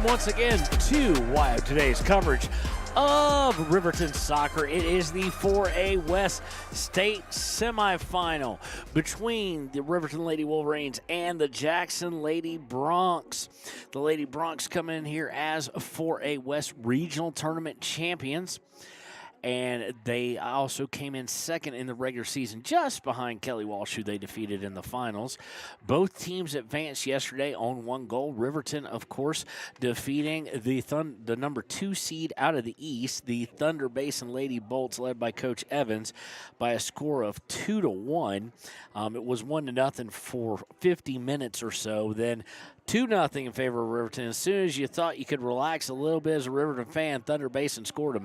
once again to Wild Today's coverage of Riverton soccer. It is the 4A West State Semifinal between the Riverton Lady Wolverines and the Jackson Lady Broncs. The Lady Broncs come in here as 4A West Regional Tournament champions. And they also came in second in the regular season, just behind Kelly Walsh, who they defeated in the finals. Both teams advanced yesterday on one goal. Riverton, of course, defeating the number 2 seed out of the East, the Thunder Basin Lady Bolts, led by Coach Evans, by a score of 2-1. It was 1-0 for 50 minutes or so. Then 2-0 in favor of Riverton. As soon as you thought you could relax a little bit as a Riverton fan, Thunder Basin scored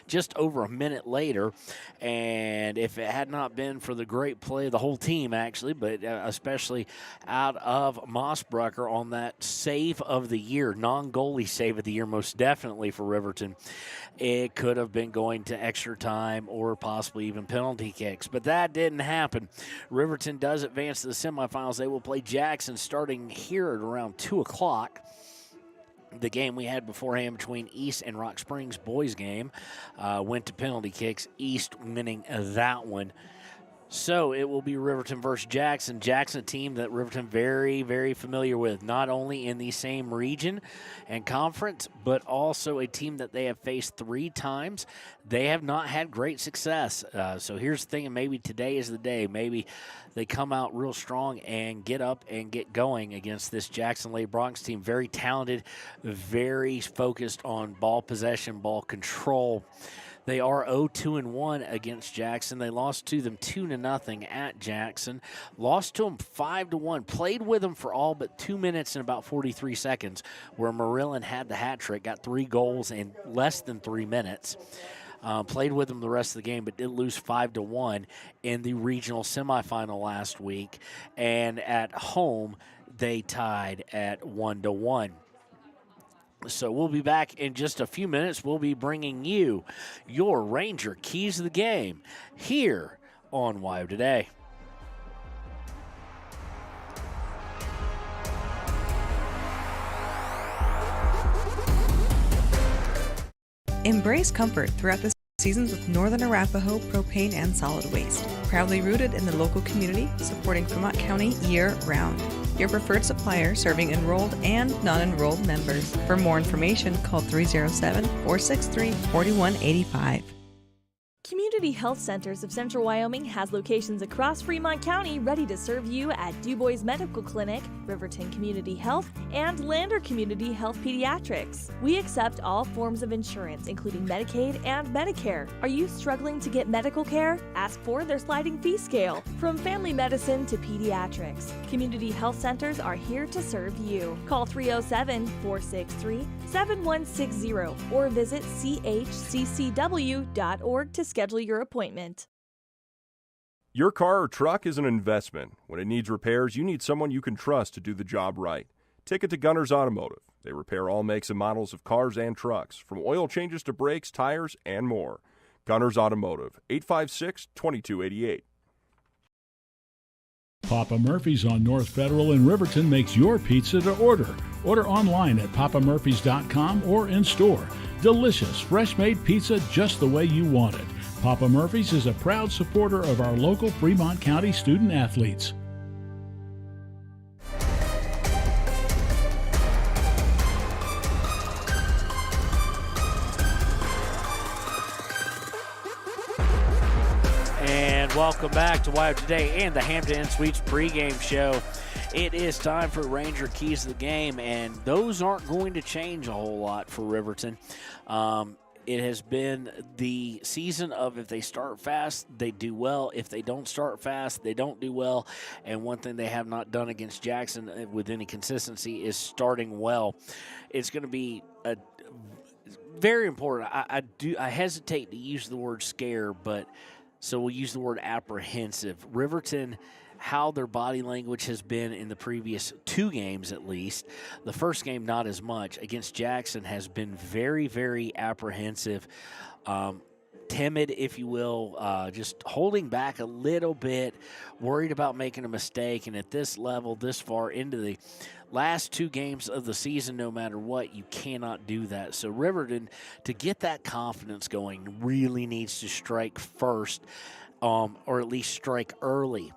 just over a minute later. And if it had not been for the great play of the whole team, actually, but especially out of Mossbrucker on that save of the year, non-goalie save of the year, most definitely for Riverton, it could have been going to extra time or possibly even penalty kicks. But that didn't happen. Riverton does advance to the semifinals. They will play Jackson starting here at around 2 o'clock. The game we had beforehand between East and Rock Springs boys game went to penalty kicks, East winning that one. So it will be Riverton versus Jackson. Jackson, a team that Riverton very, very familiar with, not only in the same region and conference, but also a team that they have faced 3 times. They have not had great success. So here's the thing, and maybe today is the day. Maybe they come out real strong and get up and get going against this Jackson Lady Broncs team. Very talented, very focused on ball possession, ball control. They are 0-2-1 against Jackson. They lost to them 2-0 at Jackson. Lost to them 5-1. Played with them for all but 2 minutes and about 43 seconds, where Marilyn had the hat trick, got 3 goals in less than 3 minutes. Played with them the rest of the game, but did lose 5-1 in the regional semifinal last week. And at home, they tied at 1-1. So we'll be back in just a few minutes. We'll be bringing you your Ranger Keys to the Game here on WIO Today. Embrace comfort throughout the seasons with Northern Arapahoe Propane and Solid Waste. Proudly rooted in the local community, supporting Fremont County year-round. Your preferred supplier serving enrolled and non-enrolled members. For more information, call 307-463-4185. Community Health Centers of Central Wyoming has locations across Fremont County ready to serve you at DuBois Medical Clinic, Riverton Community Health, and Lander Community Health Pediatrics. We accept all forms of insurance, including Medicaid and Medicare. Are you struggling to get medical care? Ask for their sliding fee scale. From family medicine to pediatrics, Community Health Centers are here to serve you. Call 307-463-7160 or visit chccw.org to schedule your appointment. Your car or truck is an investment. When it needs repairs, you need someone you can trust to do the job right. Take it to Gunners Automotive. They repair all makes and models of cars and trucks, from oil changes to brakes, tires, and more. Gunners Automotive, 856-2288. Papa Murphy's on North Federal in Riverton makes your pizza to order. Order online at papamurphys.com or in store. Delicious, fresh-made pizza just the way you want it. Papa Murphy's is a proud supporter of our local Fremont County student athletes. And welcome back to WIO Today and the Hampton Inn Suites pregame show. It is time for Ranger Keys to the Game, and those aren't going to change a whole lot for Riverton. It has been the season of if they start fast, they do well. If they don't start fast, they don't do well. And one thing they have not done against Jackson with any consistency is starting well. It's going to be a very important. I hesitate to use the word scare, but so we'll use the word apprehensive. Riverton, how their body language has been in the previous 2 games at least. The first game, not as much. Against Jackson has been very, very apprehensive. timid, if you will, just holding back a little bit, worried about making a mistake. And at this level, this far into the last 2 games of the season, no matter what, you cannot do that. So Riverton, to get that confidence going, really needs to strike first, or at least strike early,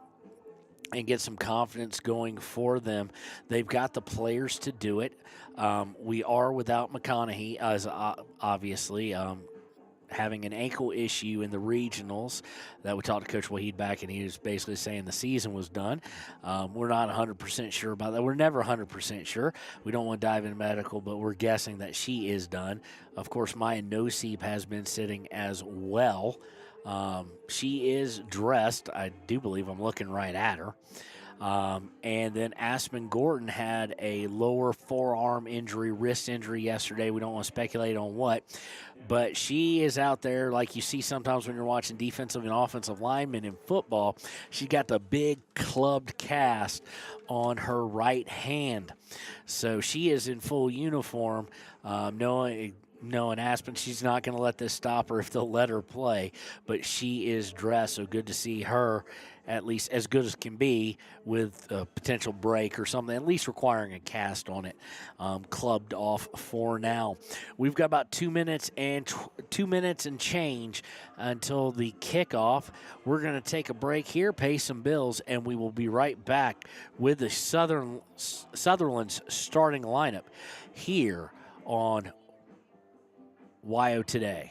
and get some confidence going for them. They've got the players to do it. We are without McConaughey, as obviously having an ankle issue in the regionals. That we talked to Coach Wahid back, and he was basically saying the season was done. We're not 100% sure about that. We're never 100% sure. We don't want to dive into medical, but we're guessing that she is done. Of course, Maya Nosib has been sitting as well. She is dressed. I do believe I'm looking right at her. And then Aspen Gordon had a lower forearm injury, wrist injury yesterday. We don't want to speculate on what, but she is out there like you see sometimes when you're watching defensive and offensive linemen in football. She got the big clubbed cast on her right hand. So she is in full uniform, knowing Aspen, she's not going to let this stop her if they'll let her play, but she is dressed, so good to see her at least as good as can be with a potential break or something, at least requiring a cast on it, clubbed off for now. We've got about 2 minutes and 2 minutes and change until the kickoff. We're going to take a break here, pay some bills, and we will be right back with the Sutherland's starting lineup here on WYO Today.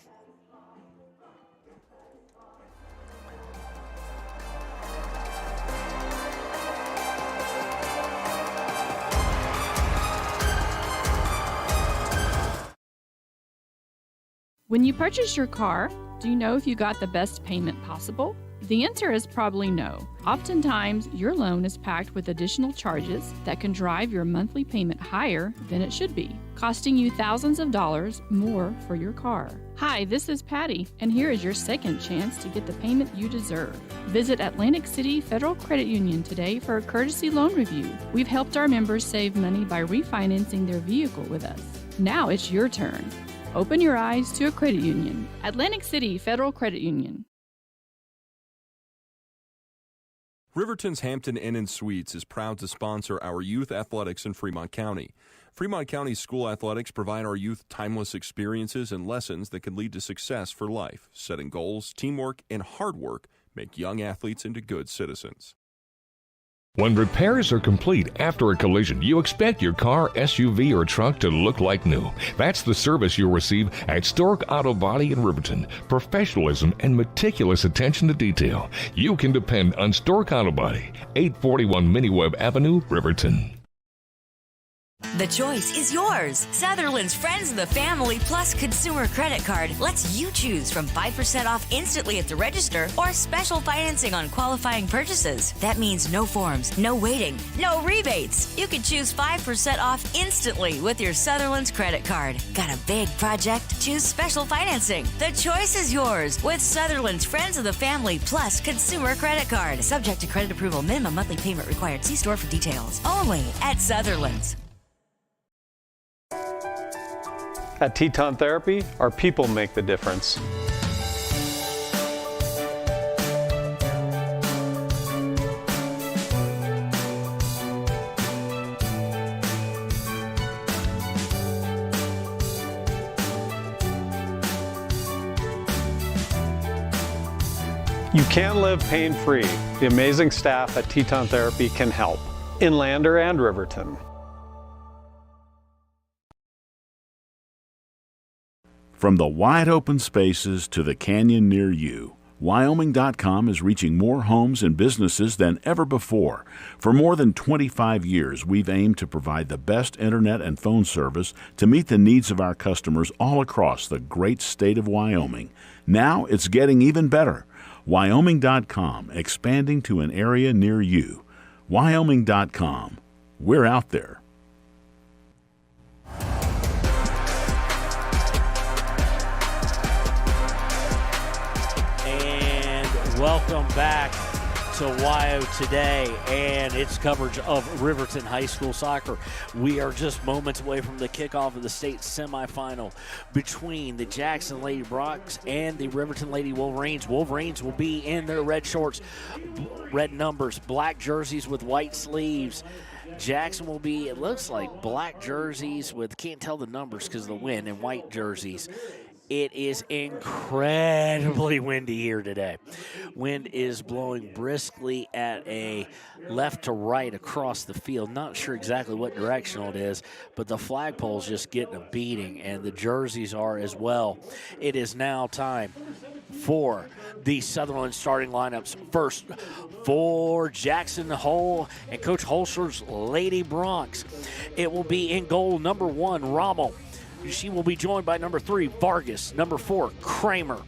When you purchase your car, do you know if you got the best payment possible? The answer is probably no. Oftentimes, your loan is packed with additional charges that can drive your monthly payment higher than it should be, costing you thousands of dollars more for your car. Hi, this is Patty, and here is your second chance to get the payment you deserve. Visit Atlantic City Federal Credit Union today for a courtesy loan review. We've helped our members save money by refinancing their vehicle with us. Now it's your turn. Open your eyes to a credit union. Atlantic City Federal Credit Union. Riverton's Hampton Inn & Suites is proud to sponsor our youth athletics in Fremont County. Fremont County school athletics provide our youth timeless experiences and lessons that can lead to success for life. Setting goals, teamwork, and hard work make young athletes into good citizens. When repairs are complete after a collision, you expect your car, SUV, or truck to look like new. That's the service you'll receive at Stork Auto Body in Riverton. Professionalism and meticulous attention to detail. You can depend on Stork Auto Body, 841 Miniweb Avenue, Riverton. The choice is yours. Sutherland's Friends of the Family Plus Consumer Credit Card lets you choose from 5% off instantly at the register or special financing on qualifying purchases. That means no forms, no waiting, no rebates. You can choose 5% off instantly with your Sutherland's credit card. Got a big project? Choose special financing. The choice is yours with Sutherland's Friends of the Family Plus Consumer Credit Card. Subject to credit approval. Minimum monthly payment required. See store for details. Only at Sutherland's. At Teton Therapy, our people make the difference. You can live pain-free. The amazing staff at Teton Therapy can help. In Lander and Riverton. From the wide open spaces to the canyon near you, Wyoming.com is reaching more homes and businesses than ever before. For more than 25 years, we've aimed to provide the best internet and phone service to meet the needs of our customers all across the great state of Wyoming. Now it's getting even better. Wyoming.com, expanding to an area near you. Wyoming.com. We're out there. Welcome back to WYO Today and its coverage of Riverton High School soccer. We are just moments away from the kickoff of the state semifinal between the Jackson Lady Broncs and the Riverton Lady Wolverines. Wolverines will be in their red shorts, red numbers, black jerseys with white sleeves. Jackson will be, it looks like, black jerseys with, can't tell the numbers because of the wind, and white jerseys. It is incredibly windy here today. Wind is blowing briskly at a left to right across the field. Not sure exactly what directional it is, but the flagpole's just getting a beating, and the jerseys are as well. It is now time for the Sutherland starting lineups. First, for Jackson Hole and Coach Holster's Lady Broncs. It will be in goal, number 1, Rommel. She will be joined by number 3, Vargas, number 4, Kramer,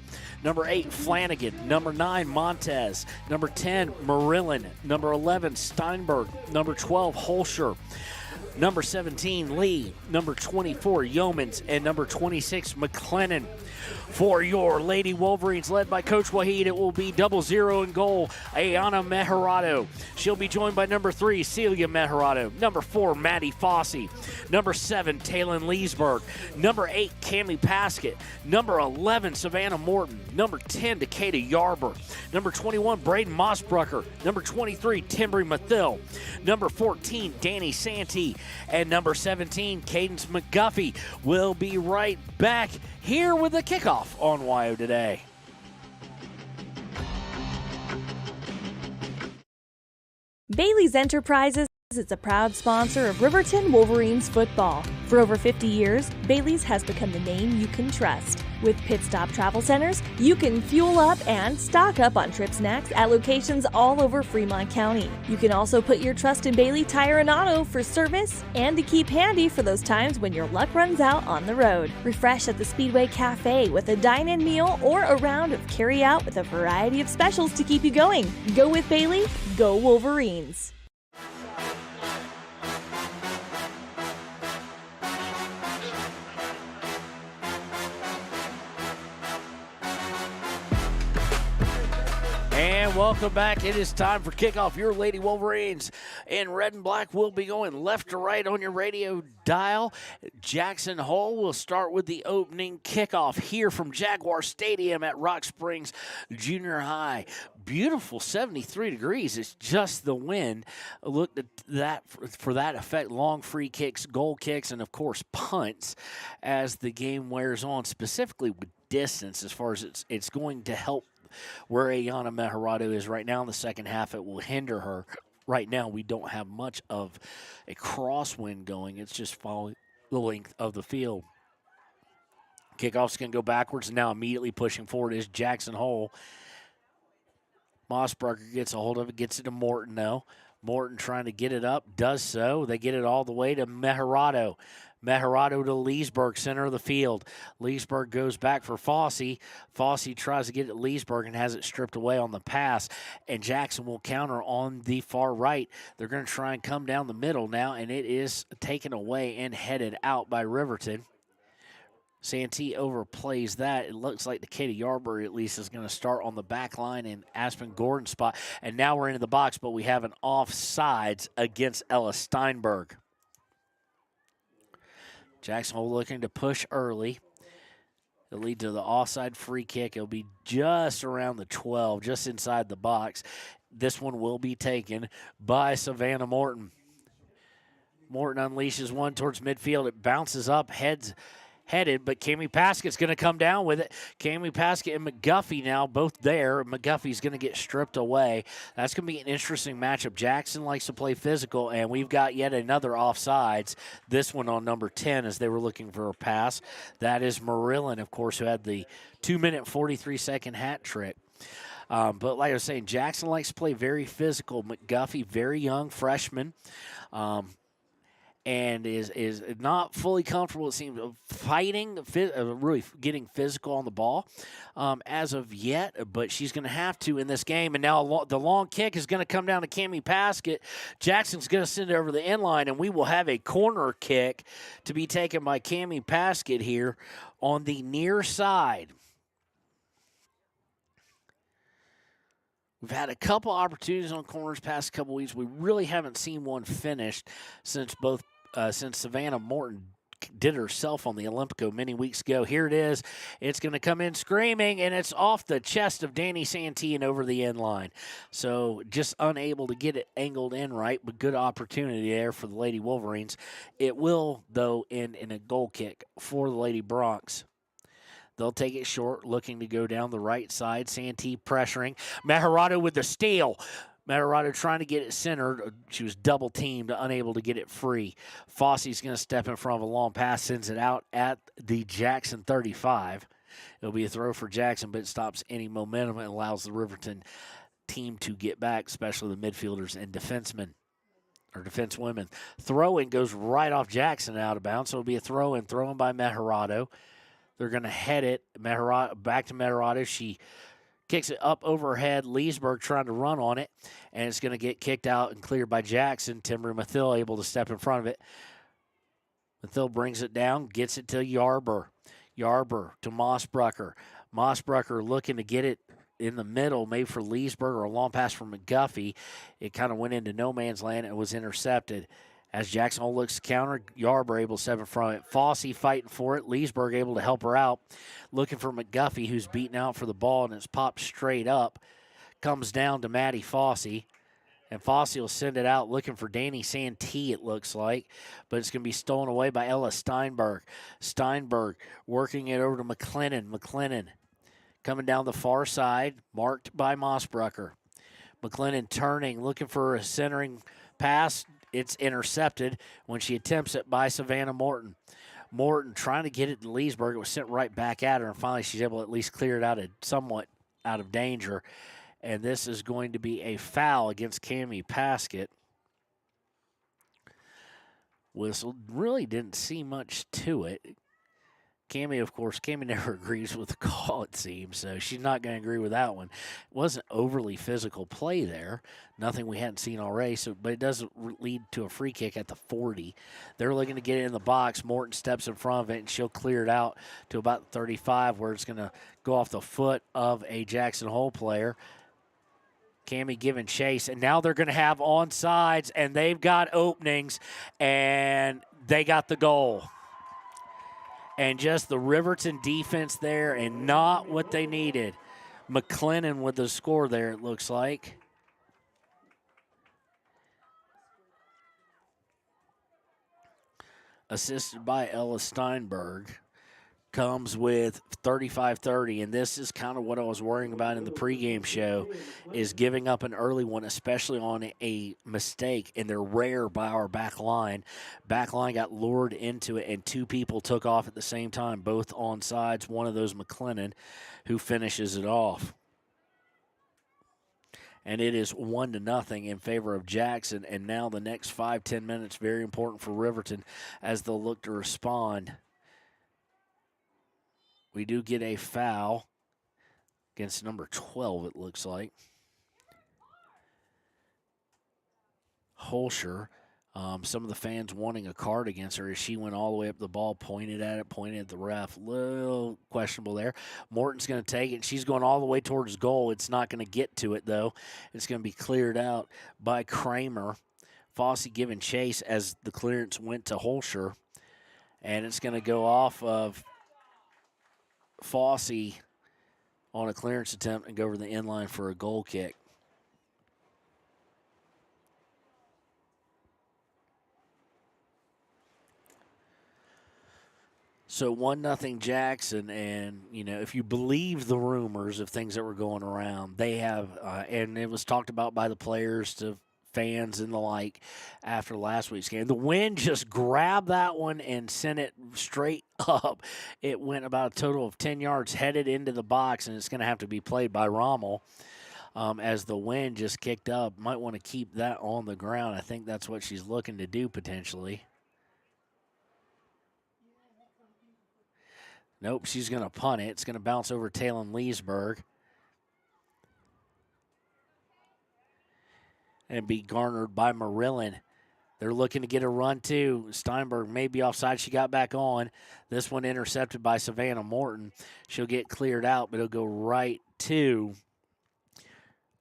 number 8, Flanagan, number 9, Montez, number 10, Marillan, number 11, Steinberg, number 12, Holscher, number 17, Lee, number 24, Yeomans, and number 26, McLennan. For your Lady Wolverines, led by Coach Wahid, it will be 0-0 in goal, Ayana Meharado. She'll be joined by number 3, Celia Meharado, number 4, Maddie Fossey, number 7, Taylon Leesburg, number 8, Cami Paskett, number 11, Savannah Morton, number 10, Decatur Yarber, number 21, Braden Mossbrucker, number 23, Timbry Mathill, number 14, Danny Santee, and number 17, Cadence McGuffey. Will be right back here with the kickoff on WYO Today. Bailey's Enterprises is a proud sponsor of Riverton Wolverines football. For over 50 years, Bailey's has become the name you can trust. With Pit Stop Travel Centers, you can fuel up and stock up on trip snacks at locations all over Fremont County. You can also put your trust in Bailey Tire and Auto for service and to keep handy for those times when your luck runs out on the road. Refresh at the Speedway Cafe with a dine-in meal or a round of carry-out with a variety of specials to keep you going. Go with Bailey, go Wolverines. And welcome back. It is time for kickoff. Your Lady Wolverines in red and black will be going left to right on your radio dial. Jackson Hole will start with the opening kickoff here from Jaguar Stadium at Rock Springs Junior High. Beautiful 73 degrees. It's just the wind. Look at that for that effect. Long free kicks, goal kicks, and of course punts as the game wears on, specifically with distance as far as it's going to help where Ayana Meharado is right now in the second half. It will hinder her. Right now, we don't have much of a crosswind going. It's just following the length of the field. Kickoff's going to go backwards, and now immediately pushing forward is Jackson Hole. Mossbrucker gets a hold of it, gets it to Morton, though. Morton trying to get it up, does so. They get it all the way to Meharado. Meharado to Leesburg, center of the field. Leesburg goes back for Fossey. Fossey tries to get it to Leesburg and has it stripped away on the pass, and Jackson will counter on the far right. They're going to try and come down the middle now, and it is taken away and headed out by Riverton. Santee overplays that. It looks like the Katie Yarber at least is going to start on the back line in Aspen Gordon's spot. And now we're into the box, but we have an offsides against Ella Steinberg. Jackson Hole looking to push early. It'll lead to the offside free kick. It'll be just around the 12, just inside the box. This one will be taken by Savannah Morton. Morton unleashes one towards midfield. It bounces up, headed, but Cami Paskett's going to come down with it. Cami Paskett and McGuffey now both there. McGuffey's going to get stripped away. That's going to be an interesting matchup. Jackson likes to play physical, and we've got yet another offsides. This one on number 10 as they were looking for a pass. That is Marillan, of course, who had the 2-minute, 43-second hat trick. But like I was saying, Jackson likes to play very physical. McGuffey, very young freshman. And is not fully comfortable, it seems, fighting, really getting physical on the ball as of yet, but she's going to have to in this game. And now the long kick is going to come down to Cami Paskett. Jackson's going to send it over the end line, and we will have a corner kick to be taken by Cami Paskett here on the near side. We've had a couple opportunities on corners past couple weeks. We really haven't seen one finished since Savannah Morton did herself on the Olympico many weeks ago. Here it is. It's going to come in screaming, and it's off the chest of Danny Santee and over the end line. So just unable to get it angled in right, but good opportunity there for the Lady Wolverines. It will, though, end in a goal kick for the Lady Broncs. They'll take it short, looking to go down the right side. Santee pressuring. Meharado with the steal. Meharado trying to get it centered. She was double-teamed, unable to get it free. Fosse's going to step in front of a long pass, sends it out at the Jackson 35. It'll be a throw for Jackson, but it stops any momentum and allows the Riverton team to get back, especially the midfielders and defensewomen. Throw-in goes right off Jackson out of bounds, so it'll be a throw-in by Meharado. They're going to head it back to Meharado. She kicks it up overhead. Leesburg trying to run on it, and it's going to get kicked out and cleared by Jackson. Timber Mathill able to step in front of it. Mathill brings it down, gets it to Yarber. Yarber to Mossbrucker. Mossbrucker looking to get it in the middle, maybe for Leesburg or a long pass from McGuffey. It kind of went into no man's land and was intercepted. As Jackson Hole looks to counter, Yarber able to step in front of it. Fosse fighting for it. Leesburg able to help her out. Looking for McGuffey, who's beaten out for the ball, and it's popped straight up. Comes down to Maddie Fosse. And Fosse will send it out looking for Danny Santee, it looks like. But it's going to be stolen away by Ella Steinberg. Steinberg working it over to McLennan. McLennan coming down the far side, marked by Mossbrucker. McLennan turning, looking for a centering pass. It's intercepted when she attempts it by Savannah Morton. Morton trying to get it to Leesburg. It was sent right back at her, and finally she's able to at least clear it somewhat out of danger. And this is going to be a foul against Cammie Paskett. Whistle. Really didn't see much to it. Cammie, of course, never agrees with the call, it seems, so she's not going to agree with that one. It wasn't overly physical play there, nothing we hadn't seen already, but it does lead to a free kick at the 40. They're looking to get it in the box. Morton steps in front of it, and she'll clear it out to about 35, where it's going to go off the foot of a Jackson Hole player. Cammie giving chase, and now they're going to have onsides, and they've got openings, and they got the goal. And just the Riverton defense there and not what they needed. McLennan with the score there, it looks like. Assisted by Ella Steinberg. Comes with 35-30, and this is kind of what I was worrying about in the pregame show, is giving up an early one, especially on a mistake, and they're rare by our back line. Back line got lured into it, and two people took off at the same time, both on sides, one of those McLennan, who finishes it off. And it is 1-0 in favor of Jackson, and now the next 5-10 minutes, very important for Riverton as they'll look to respond. We do get a foul against number 12, it looks like. Holscher. Some of the fans wanting a card against her as she went all the way up the ball, pointed at the ref. Little questionable there. Morton's going to take it, and she's going all the way towards goal. It's not going to get to it, though. It's going to be cleared out by Kramer. Fosse giving chase as the clearance went to Holscher. And it's going to go off of Fosse on a clearance attempt and go over the end line for a goal kick. So 1-0 Jackson, and, if you believe the rumors of things that were going around, they have, and it was talked about by the players to fans and the like after last week's game. The wind just grabbed that one and sent it straight up. It went about a total of 10 yards, headed into the box, and it's going to have to be played by Rommel as the wind just kicked up. Might want to keep that on the ground. I think that's what she's looking to do potentially. Nope, she's going to punt it. It's going to bounce over Talon Leesburg and be garnered by Marillin. They're looking to get a run, too. Steinberg may be offside. She got back on. This one intercepted by Savannah Morton. She'll get cleared out, but it'll go right to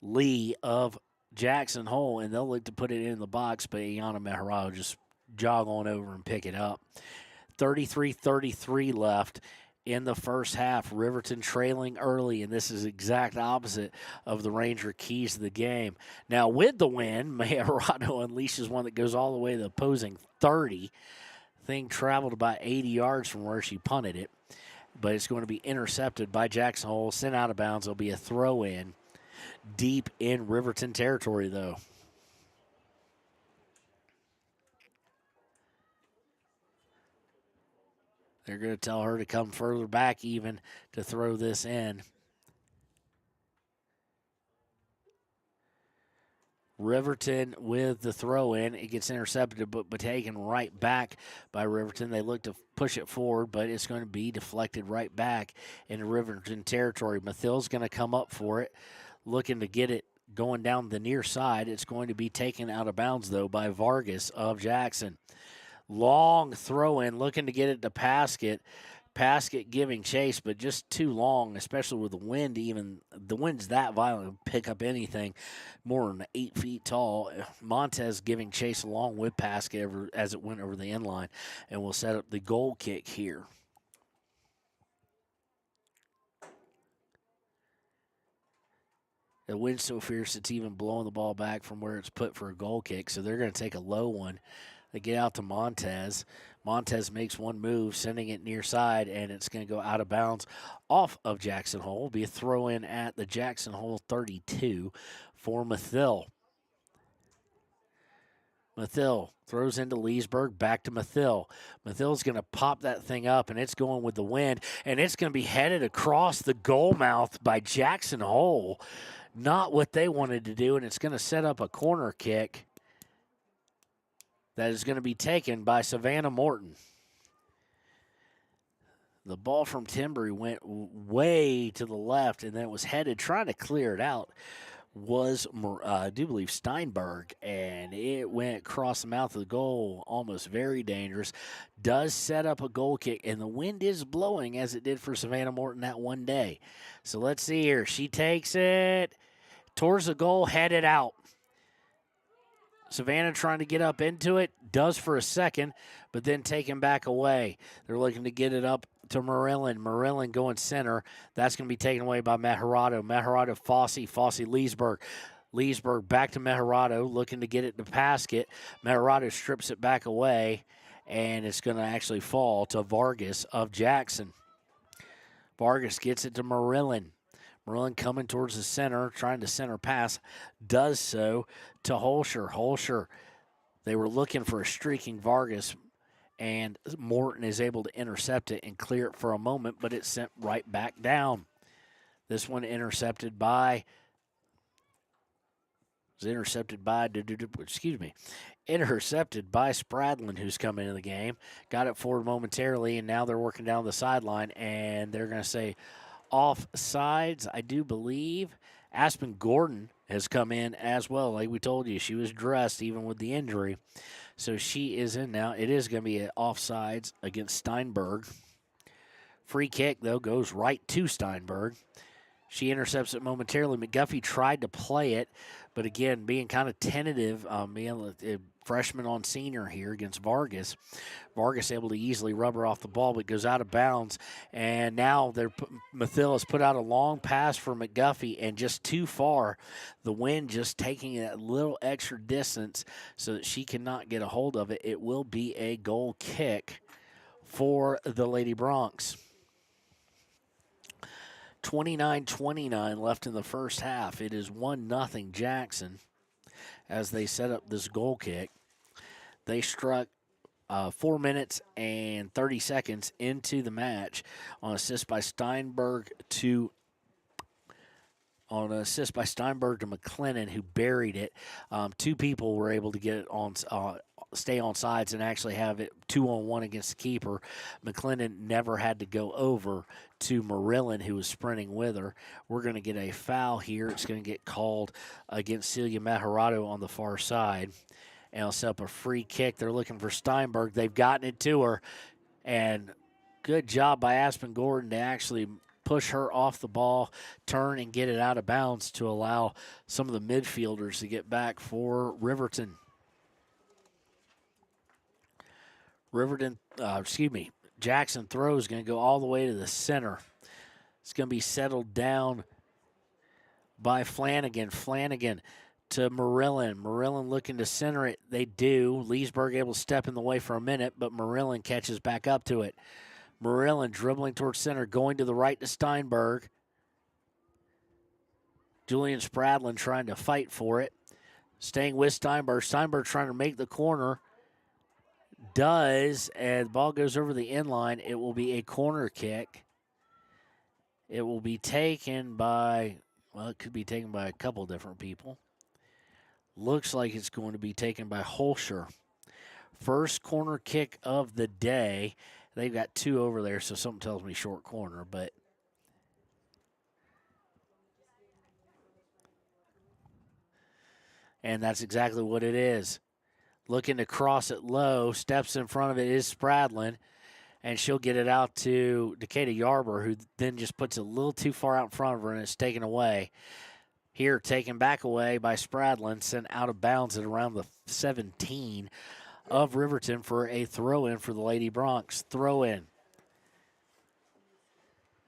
Lee of Jackson Hole, and they'll look to put it in the box, but Iana Meharado just jog on over and pick it up. 33-33 left in the first half. Riverton trailing early, and this is exact opposite of the Ranger keys to the game. Now, with the win, Meharado unleashes one that goes all the way to the opposing 30. Thing traveled about 80 yards from where she punted it, but it's going to be intercepted by Jackson Hole, sent out of bounds. It'll be a throw-in deep in Riverton territory, though. They're going to tell her to come further back even to throw this in. Riverton with the throw in. It gets intercepted, but taken right back by Riverton. They look to push it forward, but it's going to be deflected right back into Riverton territory. Mathil's going to come up for it, looking to get it going down the near side. It's going to be taken out of bounds, though, by Vargas of Jackson. Long throw in, looking to get it to Paskett. Paskett giving chase, but just too long, especially with the wind. Even the wind's that violent, pick up anything more than 8 feet tall. Montez giving chase along with Paskett as it went over the end line, and will set up the goal kick here. The wind's so fierce it's even blowing the ball back from where it's put for a goal kick, so they're going to take a low one. They get out to Montez. Montez makes one move, sending it near side, and it's going to go out of bounds off of Jackson Hole. It'll be a throw in at the Jackson Hole 32 for Mathil. Mathil throws into Leesburg, back to Mathil. Mathil's going to pop that thing up, and it's going with the wind, and it's going to be headed across the goal mouth by Jackson Hole. Not what they wanted to do, and it's going to set up a corner kick that is going to be taken by Savannah Morton. The ball from Timbry went way to the left, and then it was headed, trying to clear it out, was, I do believe, Steinberg, and it went across the mouth of the goal, almost very dangerous. Does set up a goal kick, and the wind is blowing as it did for Savannah Morton that one day. So let's see here. She takes it towards the goal, headed out. Savannah trying to get up into it, does for a second, but then taken back away. They're looking to get it up to Marilyn. Marilyn going center. That's going to be taken away by Meharado. Meharado, Fossey, Leesburg. Leesburg back to Meharado, looking to get it to Paskett. Meharado strips it back away, and it's going to actually fall to Vargas of Jackson. Vargas gets it to Marilyn. Marilyn coming towards the center, trying to center pass, does so to Holscher. Holscher, they were looking for a streaking Vargas, and Morton is able to intercept it and clear it for a moment, but it's sent right back down. This one intercepted by Spradlin, who's come into the game. Got it forward momentarily, and now they're working down the sideline, and they're going to say offsides, I do believe. Aspen Gordon has come in as well. Like we told you, she was dressed even with the injury. So she is in now. It is going to be an offsides against Steinberg. Free kick, though, goes right to Steinberg. She intercepts it momentarily. McGuffey tried to play it, but again, being kind of tentative, being a freshman on senior here against Vargas. Vargas able to easily rub her off the ball, but goes out of bounds. And now Mathil has put out a long pass for McGuffey, and just too far. The wind just taking that little extra distance so that she cannot get a hold of it. It will be a goal kick for the Lady Bronx. 29-29 left in the first half. It is 1-0 Jackson as they set up this goal kick. They struck 4 minutes and 30 seconds into the match on assist by Steinberg to McLennan, who buried it. Two people were able to get it on, stay on sides and actually have it 2-on-1 against the keeper. McLennan never had to go over to Marilyn, who was sprinting with her. We're going to get a foul here. It's going to get called against Celia Meharado on the far side. And it'll set up a free kick. They're looking for Steinberg. They've gotten it to her. And good job by Aspen Gordon to actually push her off the ball, turn, and get it out of bounds to allow some of the midfielders to get back for Riverton. Jackson throw is going to go all the way to the center. It's going to be settled down by Flanagan. Flanagan to Marillin. Marillin looking to center it. They do. Leesburg able to step in the way for a minute, but Marillin catches back up to it. Marillin dribbling towards center, going to the right to Steinberg. Julian Spradlin trying to fight for it. Staying with Steinberg. Steinberg trying to make the corner. Does, and the ball goes over the end line. It will be a corner kick. It will be taken by, well, it could be taken by a couple different people. Looks like it's going to be taken by Holscher. First corner kick of the day. They've got two over there, so something tells me short corner, but and that's exactly what it is. Looking to cross it low, steps in front of it is Spradlin, and she'll get it out to Decatur Yarber, who then just puts it a little too far out in front of her, and it's taken away. Here, taken back away by Spradlin, sent out of bounds at around the 17 of Riverton for a throw-in for the Lady Bronx. Throw-in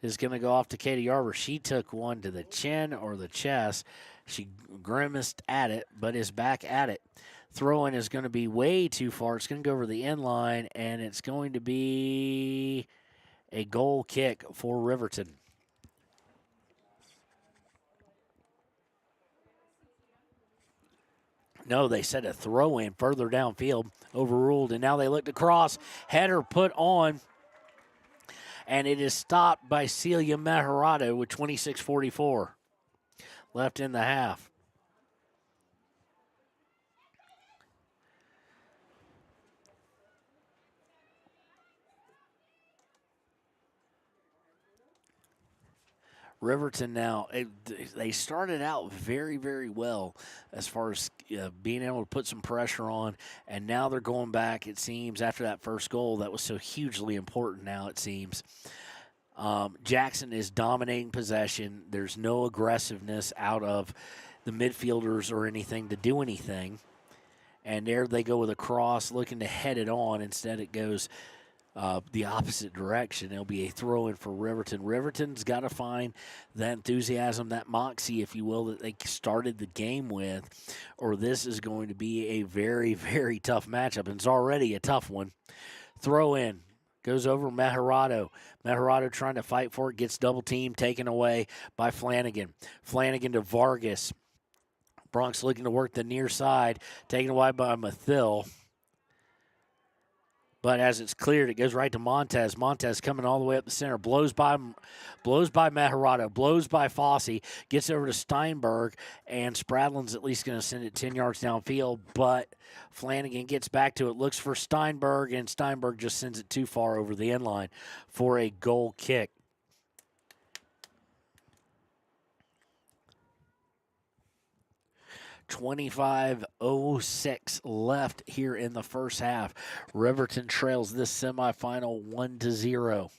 is going to go off to Katie Yarber. She took one to the chin or the chest. She grimaced at it, but is back at it. Throw-in is going to be way too far. It's going to go over the end line, and it's going to be a goal kick for Riverton. No, they said a throw-in further downfield, overruled, and now they look to cross. Header put on, and it is stopped by Celia Mejarado with 26:44 left in the half. Riverton now, they started out very, very well as far as being able to put some pressure on, and now they're going back, it seems, after that first goal that was so hugely important now, it seems. Jackson is dominating possession. There's no aggressiveness out of the midfielders or anything to do anything. And there they go with a cross, looking to head it on. Instead, it goes the opposite direction. It'll be a throw-in for Riverton. Riverton's got to find that enthusiasm, that moxie, if you will, that they started the game with, or this is going to be a very, very tough matchup, and it's already a tough one. Throw-in. Goes over Mejarado. Mejarado trying to fight for it. Gets double team taken away by Flanagan. Flanagan to Vargas. Bronx looking to work the near side. Taken away by Mathil. But as it's cleared, it goes right to Montez. Montez coming all the way up the center. Blows by Mejarado. Blows by Fossey. Gets over to Steinberg. And Spradlin's at least going to send it 10 yards downfield. But Flanagan gets back to it. Looks for Steinberg. And Steinberg just sends it too far over the end line for a goal kick. .25:06 left here in the first half. Riverton trails this semifinal 1-0.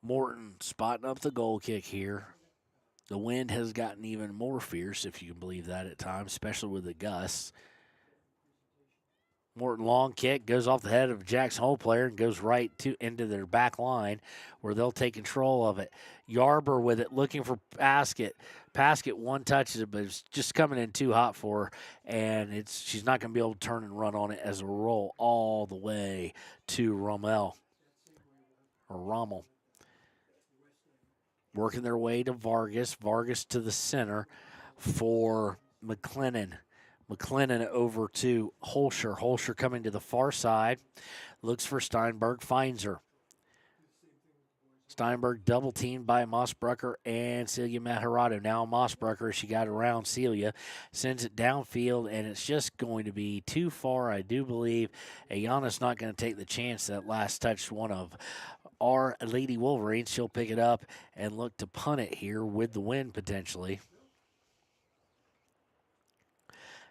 Morton spotting up the goal kick here. The wind has gotten even more fierce, if you can believe that at times, especially with the gusts. Morton long kick goes off the head of Jack's home player and goes right into their back line where they'll take control of it. Yarber with it, looking for Paskett. Paskett one touches it, but it's just coming in too hot for her, and she's not going to be able to turn and run on it as a roll all the way to Rommel. Working their way to Vargas. Vargas to the center for McLennan. McLennan over to Holscher. Holscher coming to the far side. Looks for Steinberg. Finds her. Steinberg double teamed by Mossbrucker and Celia Mejarado. Now Mossbrucker, she got around Celia, sends it downfield, and it's just going to be too far, I do believe. Ayana's not going to take the chance that last touched one of our Lady Wolverines. She'll pick it up and look to punt it here with the wind potentially.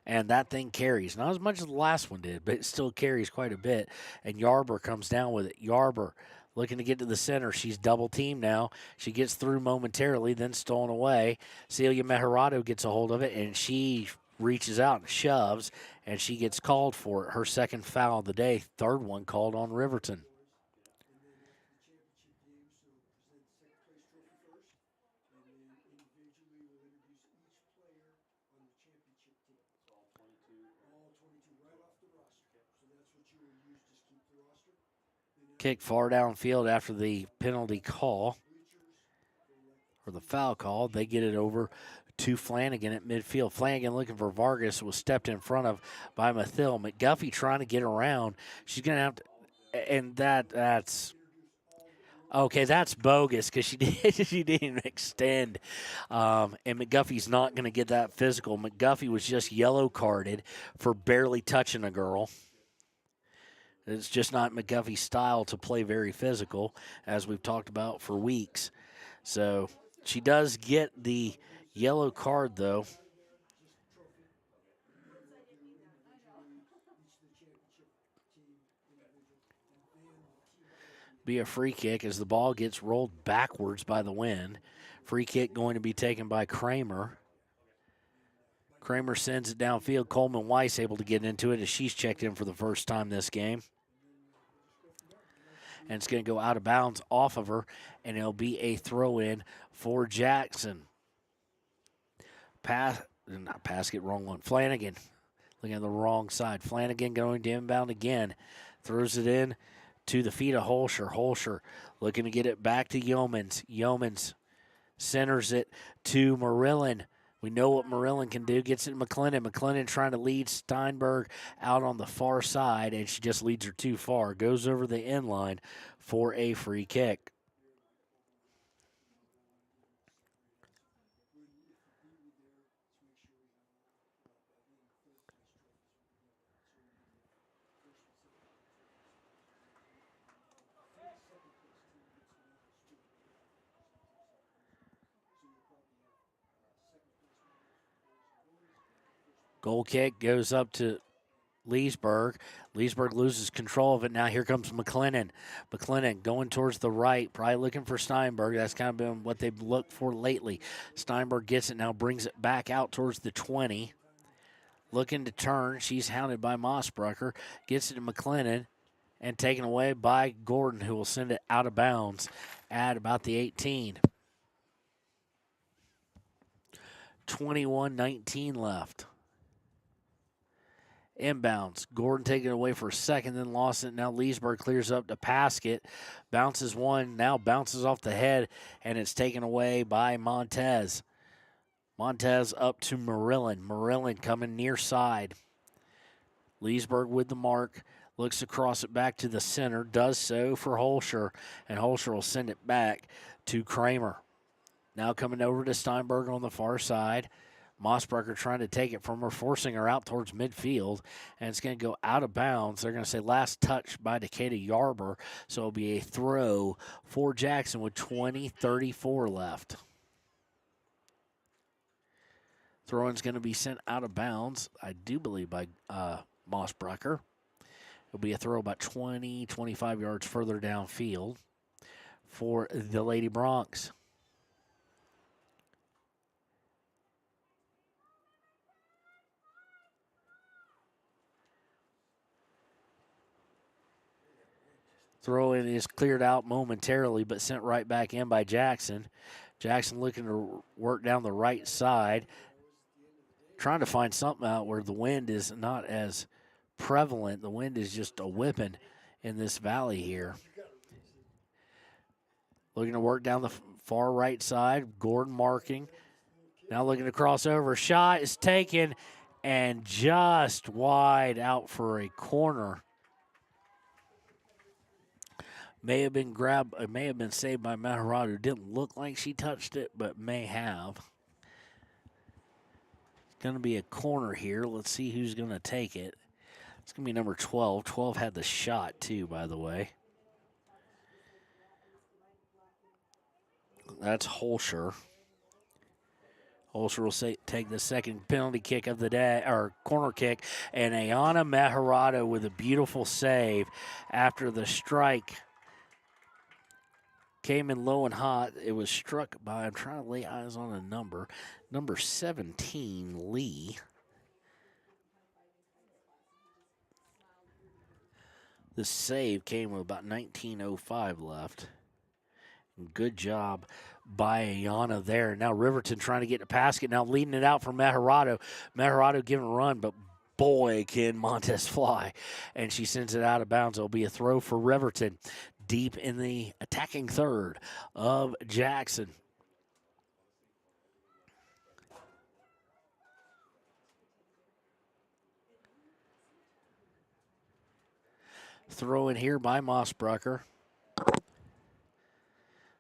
And that thing carries. Not as much as the last one did, but it still carries quite a bit. And Yarber comes down with it. Yarber looking to get to the center. She's double teamed now. She gets through momentarily, then stolen away. Celia Mejarado gets a hold of it, and she reaches out and shoves, and she gets called for it. Her second foul of the day, third one called on Riverton. Kick far downfield after the penalty call, or the foul call. They get it over to Flanagan at midfield. Flanagan looking for Vargas, was stepped in front of by Mathil. McGuffey trying to get around. She's going to have to, and that's okay, that's bogus because she didn't extend. And McGuffey's not going to get that physical. McGuffey was just yellow carded for barely touching a girl. It's just not McGuffey's style to play very physical, as we've talked about for weeks. So she does get the yellow card, though. Be a free kick as the ball gets rolled backwards by the wind. Free kick going to be taken by Kramer. Kramer sends it downfield. Coleman Weiss able to get into it as she's checked in for the first time this game. And it's going to go out of bounds off of her, and it'll be a throw-in for Jackson. Wrong one. Flanagan looking at the wrong side. Flanagan going to inbound again. Throws it in to the feet of Holscher. Holscher looking to get it back to Yeomans. Yeomans centers it to Marillin. We know what Marillin can do. Gets it to McClennan. McClennan trying to lead Steinberg out on the far side, and she just leads her too far. Goes over the end line for a free kick. Goal kick goes up to Leesburg. Leesburg loses control of it. Now here comes McClennan. McClennan going towards the right, probably looking for Steinberg. That's kind of been what they've looked for lately. Steinberg gets it now, brings it back out towards the 20. Looking to turn. She's hounded by Mossbrucker. Gets it to McClennan and taken away by Gordon, who will send it out of bounds at about the 18. 21-19 left. Inbounds. Gordon taking it away for a second, then lost it. Now Leesburg clears up to Paskett. Bounces one, now bounces off the head, and it's taken away by Montez. Montez up to Marillin. Marillin coming near side. Leesburg with the mark. Looks across it back to the center. Does so for Holscher, and Holscher will send it back to Kramer. Now coming over to Steinberg on the far side. Mossbrucker trying to take it from her, forcing her out towards midfield, and it's going to go out of bounds. They're going to say last touch by Decatur Yarber, so it'll be a throw for Jackson with 20:34 left. Throw-in's going to be sent out of bounds, I do believe, by Mossbrucker. It'll be a throw about 20, 25 yards further downfield for the Lady Broncs. Throw-in is cleared out momentarily, but sent right back in by Jackson. Jackson looking to work down the right side, trying to find something out where the wind is not as prevalent. The wind is just a whipping in this valley here. Looking to work down the far right side. Gordon marking. Now looking to cross over. Shot is taken and just wide out for a corner. May have been grabbed, may have been saved by Mejarado. Didn't look like she touched it, but may have. It's going to be a corner here. Let's see who's going to take it. It's going to be number 12. 12 had the shot, too, by the way. That's Holscher. Ulster will take the second penalty kick of the day, or corner kick, and Ayana Meharado with a beautiful save after the strike came in low and hot. It was struck by, I'm trying to lay eyes on a number 17, Lee. The save came with about 19:05 left. Good job by Ayana there. Now Riverton trying to get to Paskett. Now leading it out for Meharado. Meharado giving a run, but boy, can Montez fly. And she sends it out of bounds. It'll be a throw for Riverton deep in the attacking third of Jackson. Throw in here by Mossbrucker.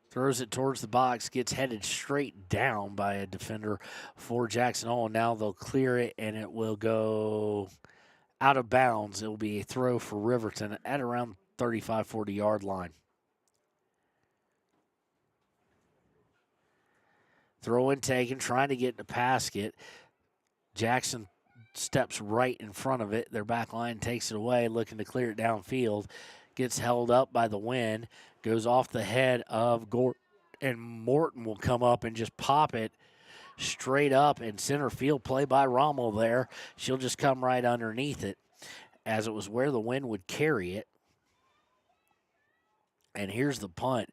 Throws it towards the box, gets headed straight down by a defender for Jackson Hole. Now they'll clear it, and it will go out of bounds. It will be a throw for Riverton at around 35, 40-yard line. Throw in taken, trying to get to Paskett. Jackson steps right in front of it. Their back line takes it away, looking to clear it downfield. Gets held up by the wind. Goes off the head of Gort, and Morton will come up and just pop it straight up in center field. Play by Rommel there. She'll just come right underneath it, as it was where the wind would carry it. And here's the punt.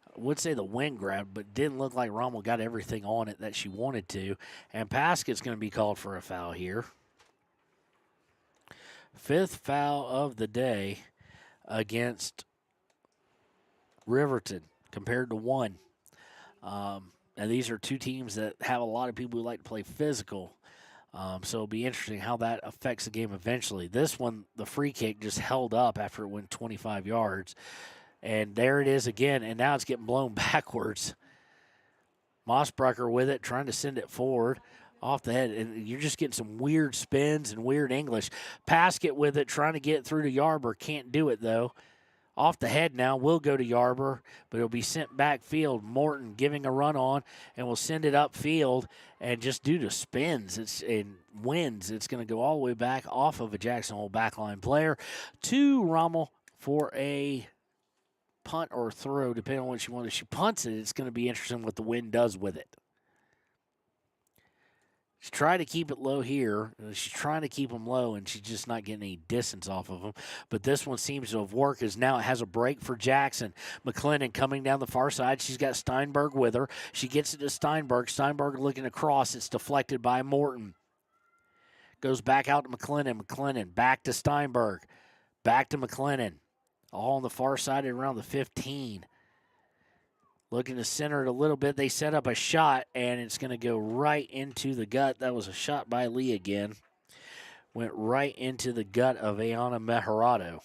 I would say the wind grabbed, but didn't look like Rommel got everything on it that she wanted to. And Paskett's going to be called for a foul here. 5th foul of the day against Riverton compared to 1. And these are two teams that have a lot of people who like to play physical. So it'll be interesting how that affects the game eventually. This one, the free kick just held up after it went 25 yards. And there it is again, and now it's getting blown backwards. Mossbrucker with it, trying to send it forward. Off the head, and you're just getting some weird spins and weird English. Paskett with it, trying to get through to Yarber. Can't do it, though. Off the head now, will go to Yarber, but it'll be sent backfield. Morton giving a run on, and will send it upfield. And just due to spins and winds, it's going to go all the way back off of a Jackson Hole backline player to Rommel for a punt or throw, depending on what she wants. If she punts it, it's going to be interesting what the wind does with it. She's trying to keep it low here. She's trying to keep them low, and she's just not getting any distance off of them. But this one seems to have worked, as now it has a break for Jackson. McClennan coming down the far side. She's got Steinberg with her. She gets it to Steinberg. Steinberg looking across. It's deflected by Morton. Goes back out to McClennan. McClennan back to Steinberg. Back to McClennan. All on the far side at around the 15. Looking to center it a little bit. They set up a shot, and it's going to go right into the gut. That was a shot by Lee again. Went right into the gut of Ayana Meharado.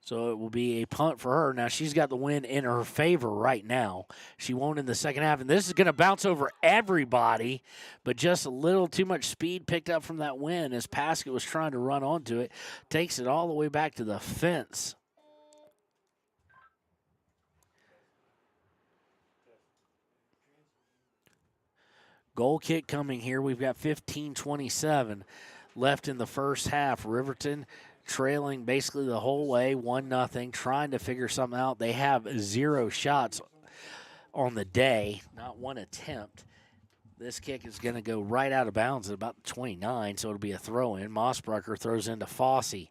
So it will be a punt for her. Now, she's got the win in her favor right now. She won't in the second half. And this is going to bounce over everybody, but just a little too much speed picked up from that win as Paskett was trying to run onto it. Takes it all the way back to the fence. Goal kick coming here. We've got 15:27 left in the first half. Riverton trailing basically the whole way, 1-0, trying to figure something out. They have 0 shots on the day, not one attempt. This kick is going to go right out of bounds at about 29, so it'll be a throw-in. Mossbrucker throws into Fossey.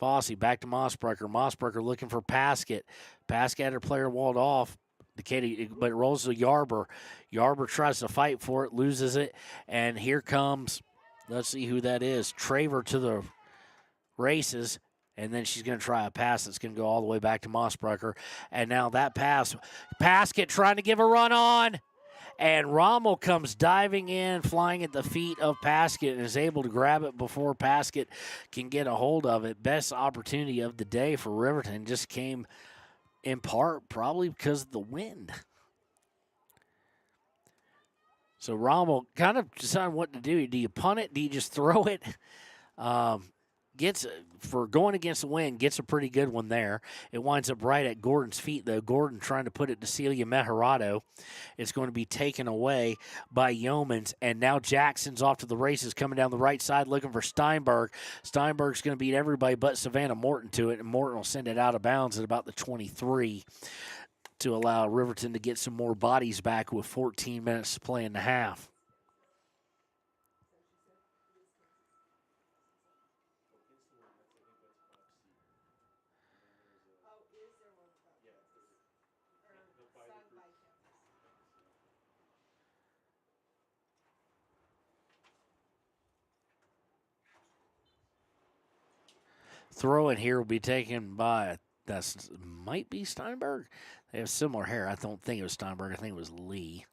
Fossey back to Mossbrucker. Mossbrucker looking for Paskett. Paskett had her player walled off, but it rolls to Yarber. Yarber tries to fight for it, loses it, and here comes, let's see who that is, Traver to the races, and then she's going to try a pass that's going to go all the way back to Mossbrucker. And now that pass, Paskett trying to give a run on, and Rommel comes diving in, flying at the feet of Paskett, and is able to grab it before Paskett can get a hold of it. Best opportunity of the day for Riverton just came in part probably because of the wind. So Rommel kind of decided what to do. Do you punt it? Do you just throw it? for going against the wind, gets a pretty good one there. It winds up right at Gordon's feet, though. Gordon trying to put it to Celia Mejarado. It's going to be taken away by Yeomans, and now Jackson's off to the races, coming down the right side looking for Steinberg. Steinberg's going to beat everybody but Savannah Morton to it, and Morton will send it out of bounds at about the 23 to allow Riverton to get some more bodies back with 14 minutes to play in the half. Throw in here will be taken by, might be Steinberg. They have similar hair. I don't think it was Steinberg. I think it was Lee.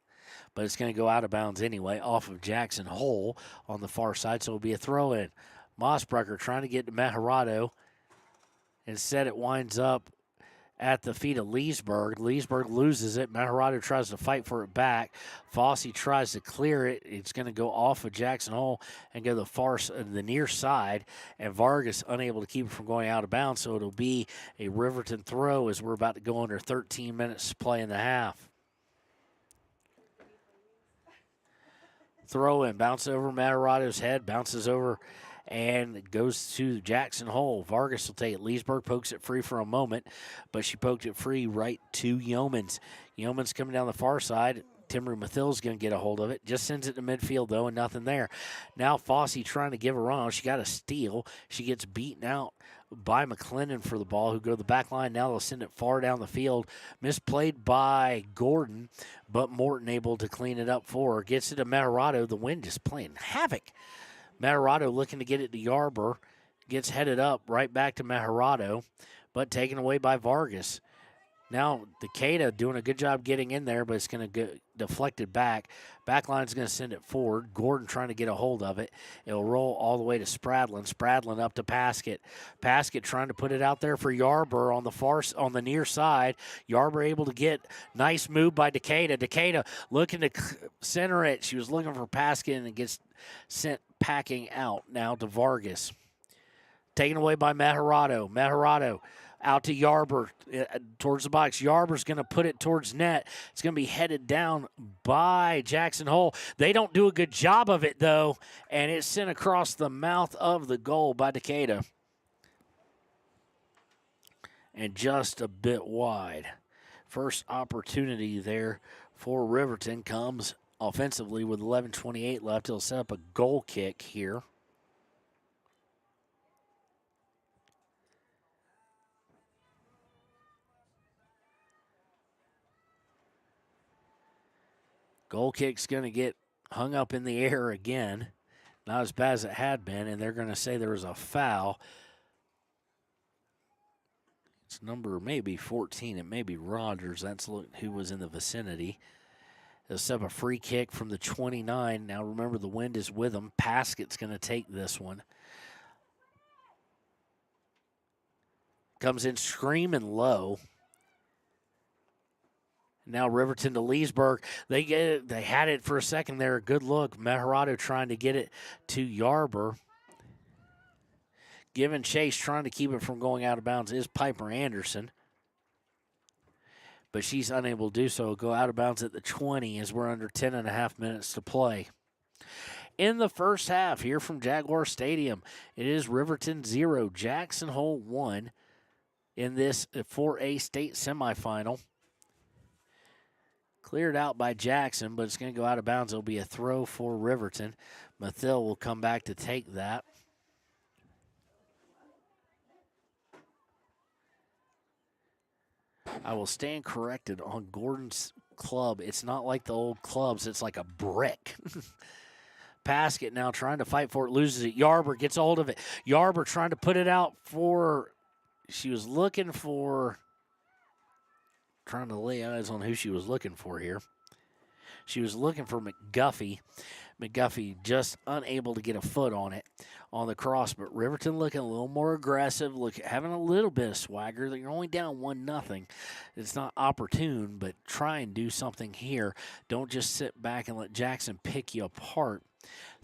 But it's going to go out of bounds anyway, off of Jackson Hole on the far side. So it'll be a throw in. Mossbrucker trying to get to Mejarado. Instead, it winds up at the feet of Leesburg. Leesburg loses it. Mejarado tries to fight for it back. Fossey tries to clear it. It's going to go off of Jackson Hole and go the near side. And Vargas unable to keep it from going out of bounds. So it'll be a Riverton throw as we're about to go under 13 minutes to play in the half. Throw in, bounce over Mejarado's head, bounces over and goes to Jackson Hole. Vargas will take it. Leesburg pokes it free for a moment, but she poked it free right to Yeomans. Yeomans coming down the far side. Timber Mathil's going to get a hold of it. Just sends it to midfield, though, and nothing there. Now Fossey trying to give her on. She got a steal. She gets beaten out by McClendon for the ball, who go to the back line. Now they'll send it far down the field. Misplayed by Gordon, but Morton able to clean it up for her. Gets it to Mejarado. The wind is playing havoc. Mejarado looking to get it to Yarber. Gets headed up right back to Mejarado, but taken away by Vargas. Now Decatur doing a good job getting in there, but it's going to get deflected back. Backline's going to send it forward. Gordon trying to get a hold of it. It'll roll all the way to Spradlin. Spradlin up to Paskett. Paskett trying to put it out there for Yarber on the near side. Yarber able to get nice move by Decatur. Decatur looking to center it. She was looking for Paskett and it gets sent packing out now to Vargas. Taken away by Mejarado. Mejarado out to Yarber towards the box. Yarber's going to put it towards net. It's going to be headed down by Jackson Hole. They don't do a good job of it, though, and it's sent across the mouth of the goal by Decatur. And just a bit wide. First opportunity there for Riverton comes offensively with 11:28 left. He'll set up a goal kick here. Goal kick's going to get hung up in the air again. Not as bad as it had been, and they're going to say there was a foul. It's number maybe 14. It may be Rogers. That's who was in the vicinity. They'll set up a free kick from the 29. Now remember, the wind is with them. Paskett's going to take this one. Comes in screaming low. Now Riverton to Leesburg. They had it for a second there. Good look. Mejarado trying to get it to Yarber. Giving chase, trying to keep it from going out of bounds is Piper Anderson. But she's unable to do so. Go out of bounds at the 20 as we're under 10.5 minutes to play. In the first half here from Jaguar Stadium, it is Riverton 0, Jackson Hole 1 in this 4A state semifinal. Cleared out by Jackson, but it's going to go out of bounds. It'll be a throw for Riverton. Mathil will come back to take that. I will stand corrected on Gordon's club. It's not like the old clubs. It's like a brick. Paskett now trying to fight for it, loses it. Yarber gets a hold of it. Yarber trying to put it out for, she was looking for, trying to lay eyes on who she was looking for here. She was looking for McGuffey. McGuffey just unable to get a foot on it on the cross, but Riverton looking a little more aggressive, having a little bit of swagger. You're only down 1-0. It's not opportune, but try and do something here. Don't just sit back and let Jackson pick you apart.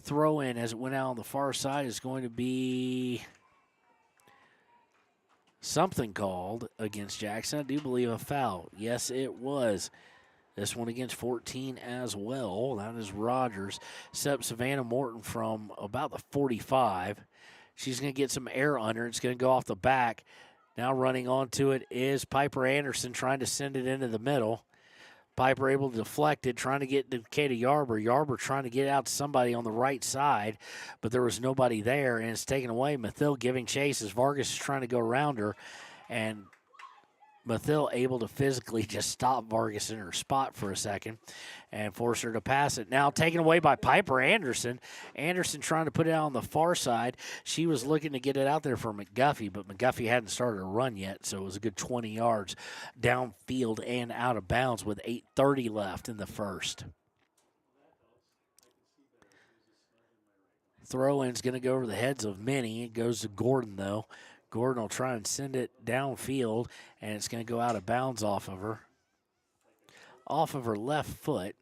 Throw in as it went out on the far side is going to be something called against Jackson. I do believe a foul. Yes, it was. This one against 14 as well. That is Rogers. Set up Savannah Morton from about the 45. She's going to get some air under. It's going to go off the back. Now running onto it is Piper Anderson trying to send it into the middle. Piper able to deflect it, trying to get to Katie Yarber. Yarber trying to get out to somebody on the right side, but there was nobody there, and it's taken away. Mathil giving chase as Vargas is trying to go around her, and Mathil able to physically just stop Vargas in her spot for a second and force her to pass it. Now taken away by Piper Anderson. Anderson trying to put it out on the far side. She was looking to get it out there for McGuffey, but McGuffey hadn't started a run yet, so it was a good 20 yards downfield and out of bounds with 8:30 left in the first. Throw-in's going to go over the heads of many. It goes to Gordon, though. Gordon will try and send it downfield, and it's going to go out of bounds off of her. Off of her left foot.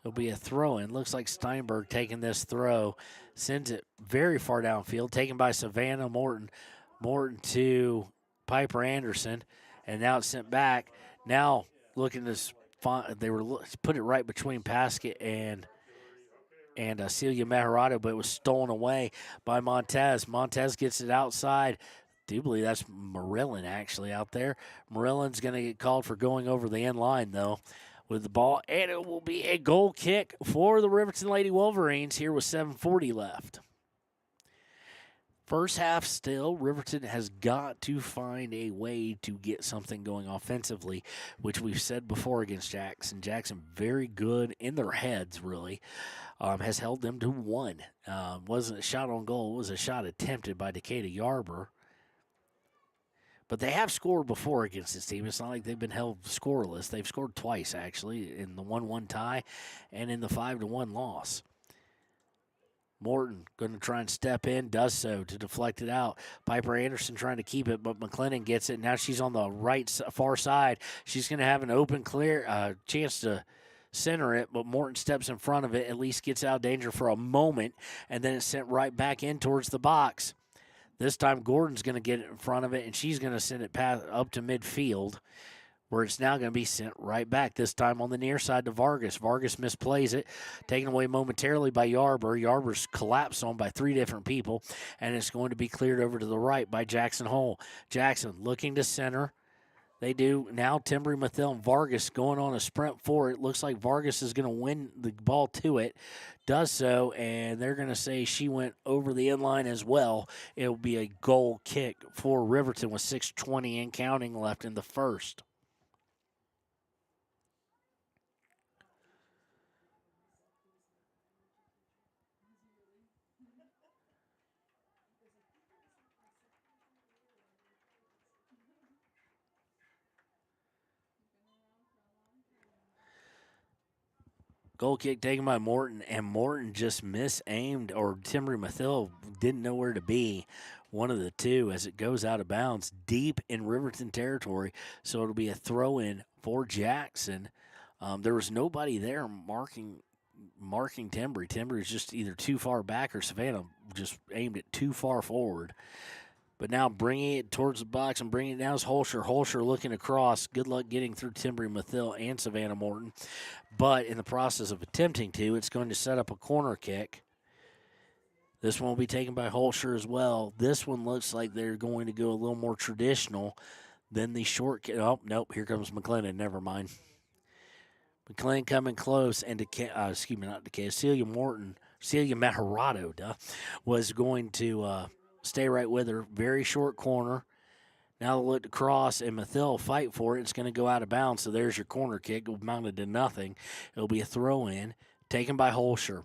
It'll be a throw-in. Looks like Steinberg taking this throw. Sends it very far downfield. Taken by Savannah Morton. Morton to Piper Anderson. And now it's sent back. Now looking to they were put it right between Paskett and Celia Meharado, but it was stolen away by Montez. Montez gets it outside. I do believe that's Marilyn actually out there. Marilyn's going to get called for going over the end line, though, with the ball, and it will be a goal kick for the Riverton Lady Wolverines here with 7:40 left. First half still, Riverton has got to find a way to get something going offensively, which we've said before against Jackson. Jackson very good in their heads, really. Has held them to one. Wasn't a shot on goal. It was a shot attempted by Decatur Yarber. But they have scored before against this team. It's not like they've been held scoreless. They've scored twice, actually, in the 1-1 tie and in the 5-1 loss. Morton going to try and step in, does so to deflect it out. Piper Anderson trying to keep it, but McLennan gets it. Now she's on the right far side. She's going to have an open clear chance to center it, but Morton steps in front of it, at least gets out of danger for a moment, and then it's sent right back in towards the box. This time Gordon's going to get it in front of it, and she's going to send it up to midfield, where it's now going to be sent right back, this time on the near side to Vargas. Vargas misplays it, taken away momentarily by Yarber. Yarber's collapsed on by three different people, and it's going to be cleared over to the right by Jackson Hole. Jackson looking to center. They do. Now Timbry, Mathil, and Vargas going on a sprint for it. Looks like Vargas is going to win the ball to it. Does so, and they're going to say she went over the end line as well. It will be a goal kick for Riverton with 6:20 and counting left in the first. Goal kick taken by Morton, and Morton just misaimed, or Timbry Mathil didn't know where to be. One of the two as it goes out of bounds deep in Riverton territory. So it'll be a throw-in for Jackson. There was nobody there marking Timbry. Timbry was just either too far back or Savannah just aimed it too far forward. But now bringing it towards the box and bringing it down is Holscher. Holscher looking across. Good luck getting through Timbry Mathil and Savannah Morton. But in the process of attempting to, it's going to set up a corner kick. This one will be taken by Holscher as well. This one looks like they're going to go a little more traditional than the short kick. Oh, nope, here comes McLennan. Never mind. McLennan coming close, and Celia Meharado was going to stay right with her. Very short corner. Now they'll look to cross, and Mathil fight for it. It's going to go out of bounds, so there's your corner kick. It amounted to nothing. It'll be a throw-in taken by Holscher.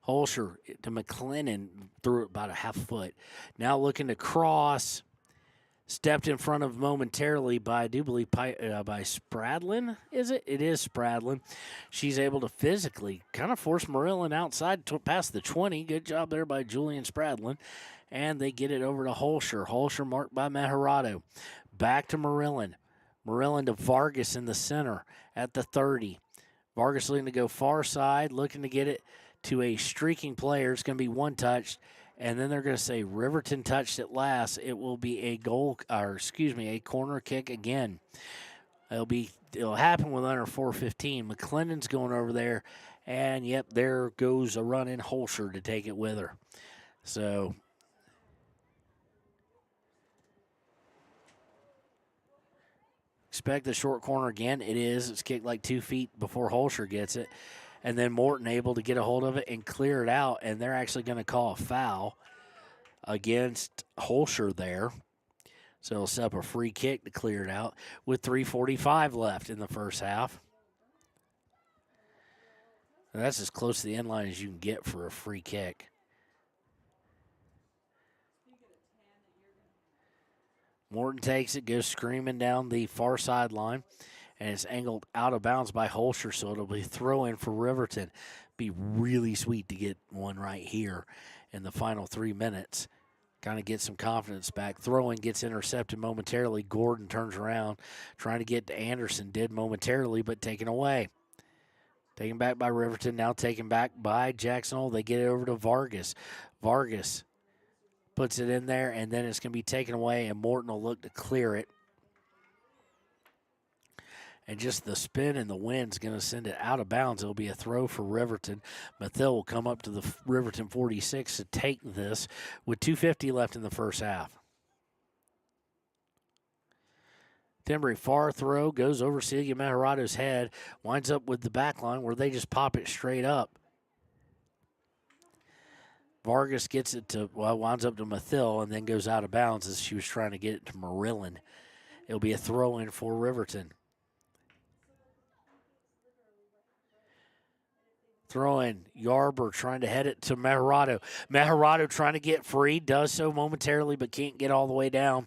Holscher to McLennan, threw it about a half foot. Now looking to cross. Stepped in front of momentarily by, I do believe, by Spradlin, is it? It is Spradlin. She's able to physically kind of force Marilyn outside past the 20. Good job there by Julian Spradlin. And they get it over to Holscher. Holscher marked by Meharado. Back to Marilyn. Marilyn to Vargas in the center at the 30. Vargas looking to go far side, looking to get it to a streaking player. It's going to be one touch, And then they're going to say Riverton touched it last. It will be a a corner kick again. It'll happen with under 4:15. McClendon's going over there, and yep, there goes a run in Holscher to take it with her. So expect the short corner again. It is. It's kicked like 2 feet before Holscher gets it. And then Morton able to get a hold of it and clear it out. And they're actually going to call a foul against Holscher there. So it'll set up a free kick to clear it out with 3:45 left in the first half. And that's as close to the end line as you can get for a free kick. Morton takes it, goes screaming down the far sideline, and it's angled out of bounds by Holscher, so it'll be throw-in for Riverton. Be really sweet to get one right here in the final 3 minutes. Kind of get some confidence back. Throw-in gets intercepted momentarily. Gordon turns around, trying to get to Anderson. Did momentarily, but taken away. Taken back by Riverton, now taken back by Jackson Hole. They get it over to Vargas. Vargas puts it in there, and then it's going to be taken away, and Morton will look to clear it. And just the spin and the wind's going to send it out of bounds. It'll be a throw for Riverton. Mathill will come up to the Riverton 46 to take this with 2:50 left in the first half. Timbry far throw, goes over Celia Mejerado's head, winds up with the back line where they just pop it straight up. Vargas gets it winds up to Mathill and then goes out of bounds as she was trying to get it to Marilyn. It'll be a throw-in for Riverton. Throw-in, Yarber trying to head it to Mejerado. Mejerado trying to get free, does so momentarily but can't get all the way down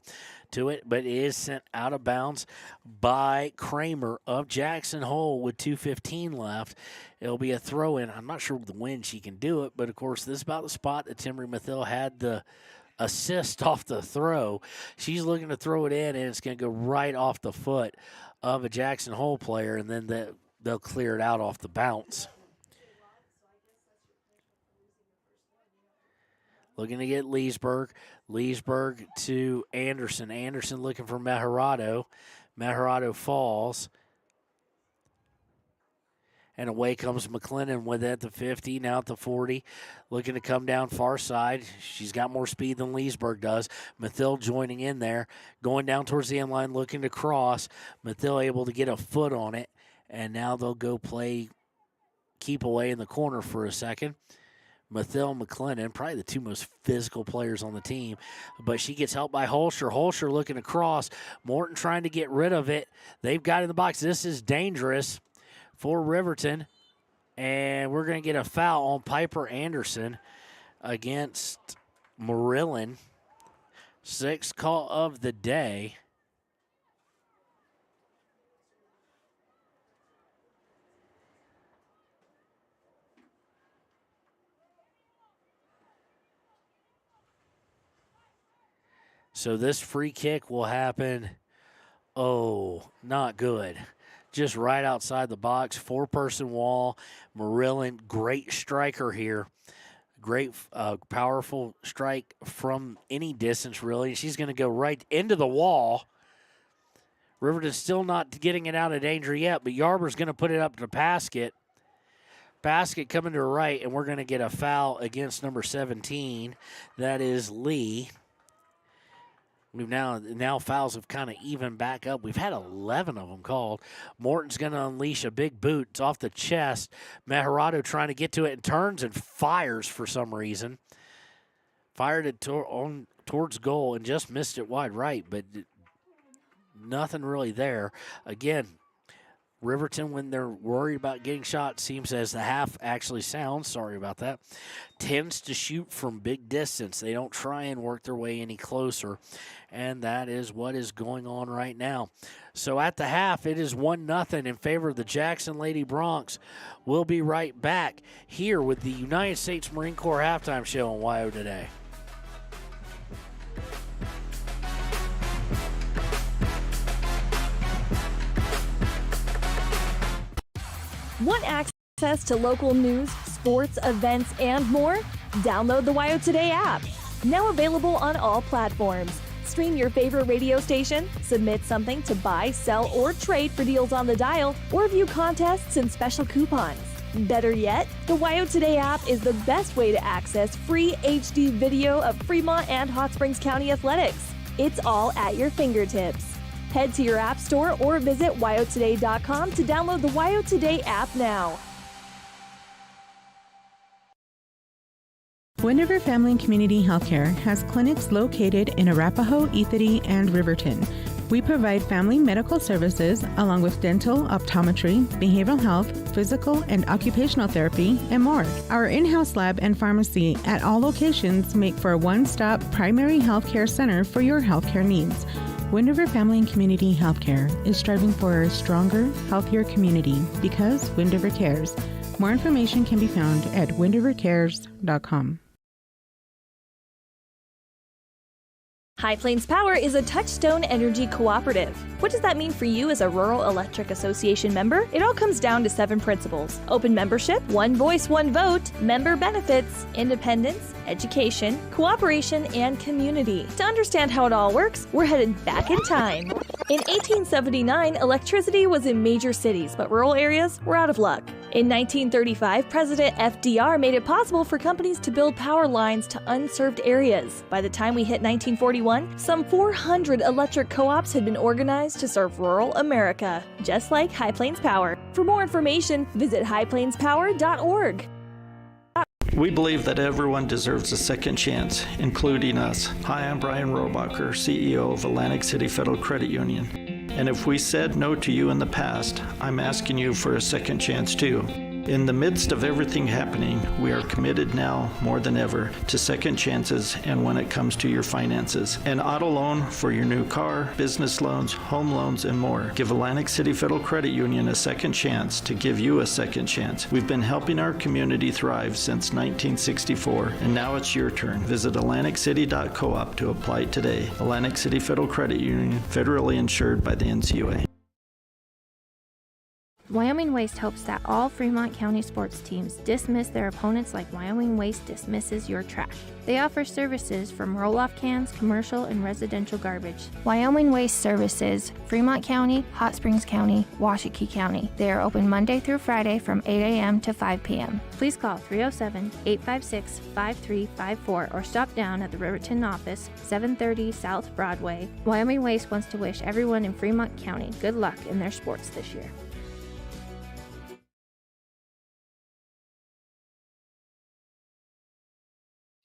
to it, but it is sent out of bounds by Kramer of Jackson Hole with 2:15 left. It'll be a throw-in. I'm not sure with the wind she can do it, but of course this is about the spot that Timbry Mathill had the assist off the throw. She's looking to throw it in, and it's going to go right off the foot of a Jackson Hole player, and then they'll clear it out off the bounce. Looking to get Leesburg. Leesburg to Anderson. Anderson looking for Mejerado. Mejerado falls. And away comes McClendon with it at the 50, now at the 40. Looking to come down far side. She's got more speed than Leesburg does. Mathill joining in there. Going down towards the end line, looking to cross. Mathill able to get a foot on it. And now they'll go play keep away in the corner for a second. Mathill and McClendon, probably the two most physical players on the team. But she gets helped by Holscher. Holscher looking to cross. Morton trying to get rid of it. They've got it in the box. This is dangerous for Riverton. And we're going to get a foul on Piper Anderson against Marilyn. Sixth call of the day. So this free kick will happen, not good. Just right outside the box, four-person wall. Marilyn, great striker here. Great, powerful strike from any distance, really. She's going to go right into the wall. Riverton's still not getting it out of danger yet, but Yarber's going to put it up to Paskett. Paskett coming to her right, and we're going to get a foul against number 17. That is Lee. We've now fouls have kind of evened back up. We've had 11 of them called. Morton's going to unleash a big boot. It's off the chest. Mejerado trying to get to it and turns and fires for some reason. Fired it towards goal and just missed it wide right, but nothing really there. Again, Riverton, when they're worried about getting shot, seems as the half actually sounds, sorry about that, tends to shoot from big distance. They don't try and work their way any closer, and that is what is going on right now. So at the half, it is 1-0 in favor of the Jackson Lady Broncs. We'll be right back here with the United States Marine Corps Halftime Show on WYO Today. Want access to local news, sports, events, and more? Download the WYO Today app. Now available on all platforms. Stream your favorite radio station, submit something to buy, sell, or trade for deals on the dial, or view contests and special coupons. Better yet, the WYO Today app is the best way to access free HD video of Fremont and Hot Springs County athletics. It's all at your fingertips. Head to your app store or visit wyotoday.com to download the WYO Today app now. Wind River Family and Community Healthcare has clinics located in Arapahoe, Ethity, and Riverton. We provide family medical services along with dental, optometry, behavioral health, physical and occupational therapy, and more. Our in-house lab and pharmacy at all locations make for a one-stop primary healthcare center for your healthcare needs. Wind River Family and Community Healthcare is striving for a stronger, healthier community because Wind River cares. More information can be found at windrivercares.com. High Plains Power is a Touchstone Energy cooperative. What does that mean for you as a Rural Electric Association member? It all comes down to 7 principles: open membership, one voice, one vote, member benefits, independence, education, cooperation, and community. To understand how it all works, we're headed back in time. In 1879, electricity was in major cities, but rural areas were out of luck. In 1935, President FDR made it possible for companies to build power lines to unserved areas. By the time we hit 1941, some 400 electric co-ops had been organized to serve rural America, just like High Plains Power. For more information, visit highplainspower.org. We believe that everyone deserves a second chance, including us. Hi, I'm Brian Robacher, CEO of Atlantic City Federal Credit Union. And if we said no to you in the past, I'm asking you for a second chance too. In the midst of everything happening, we are committed now more than ever to second chances and when it comes to your finances. An auto loan for your new car, business loans, home loans, and more. Give Atlantic City Federal Credit Union a second chance to give you a second chance. We've been helping our community thrive since 1964, and now it's your turn. Visit AtlanticCity.coop to apply today. Atlantic City Federal Credit Union, federally insured by the NCUA. Wyoming Waste hopes that all Fremont County sports teams dismiss their opponents like Wyoming Waste dismisses your trash. They offer services from roll-off cans, commercial, and residential garbage. Wyoming Waste services Fremont County, Hot Springs County, Washakie County. They are open Monday through Friday from 8 a.m. to 5 p.m. Please call 307-856-5354 or stop down at the Riverton office, 730 South Broadway. Wyoming Waste wants to wish everyone in Fremont County good luck in their sports this year.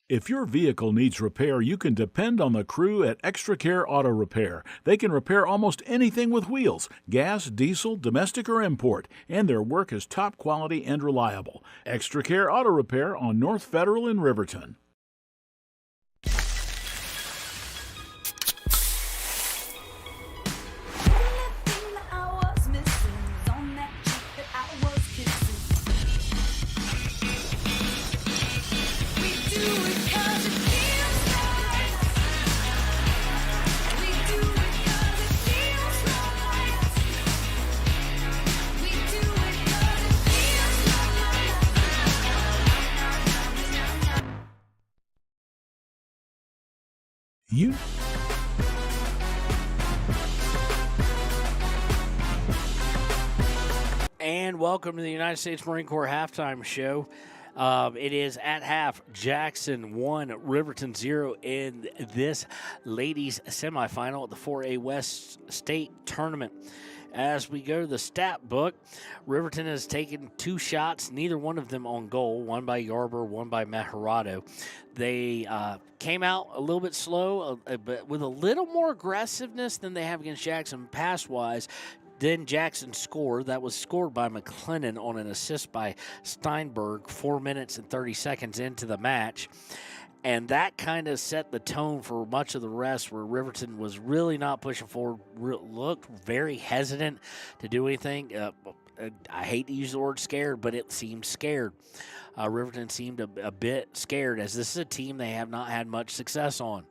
If your vehicle needs repair, you can depend on the crew at Extra Care Auto Repair. They can repair almost anything with wheels, gas, diesel, domestic, or import, and their work is top quality and reliable. Extra Care Auto Repair on North Federal in Riverton. You And welcome to the United States Marine Corps halftime show. It is at half, Jackson 1, Riverton 0 in this ladies semifinal at the 4A West State Tournament. As we go to the stat book, Riverton has taken 2 shots, neither one of them on goal, one by Yarber, one by Mejarado. They came out a little bit slow, but with a little more aggressiveness than they have against Jackson pass-wise. Then Jackson scored. That was scored by McLennan on an assist by Steinberg 4 minutes and 30 seconds into the match. And that kind of set the tone for much of the rest, where Riverton was really not pushing forward, looked very hesitant to do anything. I hate to use the word scared, but it seemed scared. Riverton seemed a bit scared, as this is a team they have not had much success on.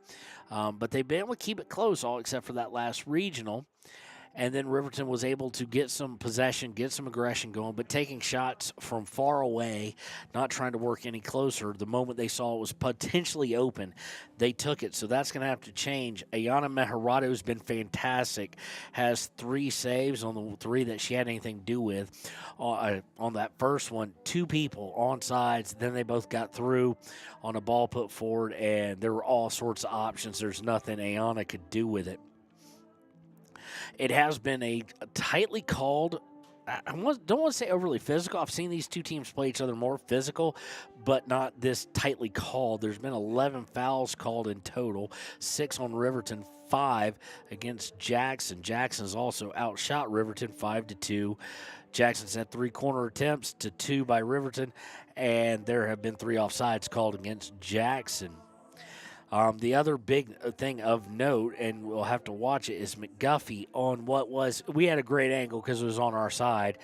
But they've been able to keep it close, all except for that last regional. And then Riverton was able to get some possession, get some aggression going, but taking shots from far away, not trying to work any closer. The moment they saw it was potentially open, they took it. So that's going to have to change. Ayana Meharado has been fantastic, has 3 saves on the 3 that she had anything to do with. On that first one, 2 people on sides, then they both got through on a ball put forward, and there were all sorts of options. There's nothing Ayana could do with it. It has been a tightly called, don't want to say overly physical. I've seen these two teams play each other more physical, but not this tightly called. There's been 11 fouls called in total, 6 on Riverton, 5 against Jackson. Jackson's also outshot Riverton 5-2. Jackson's had 3 corner attempts to 2 by Riverton, and there have been 3 offsides called against Jackson. The other big thing of note, and we'll have to watch it, is McGuffey on what was, we had a great angle because it was on our side.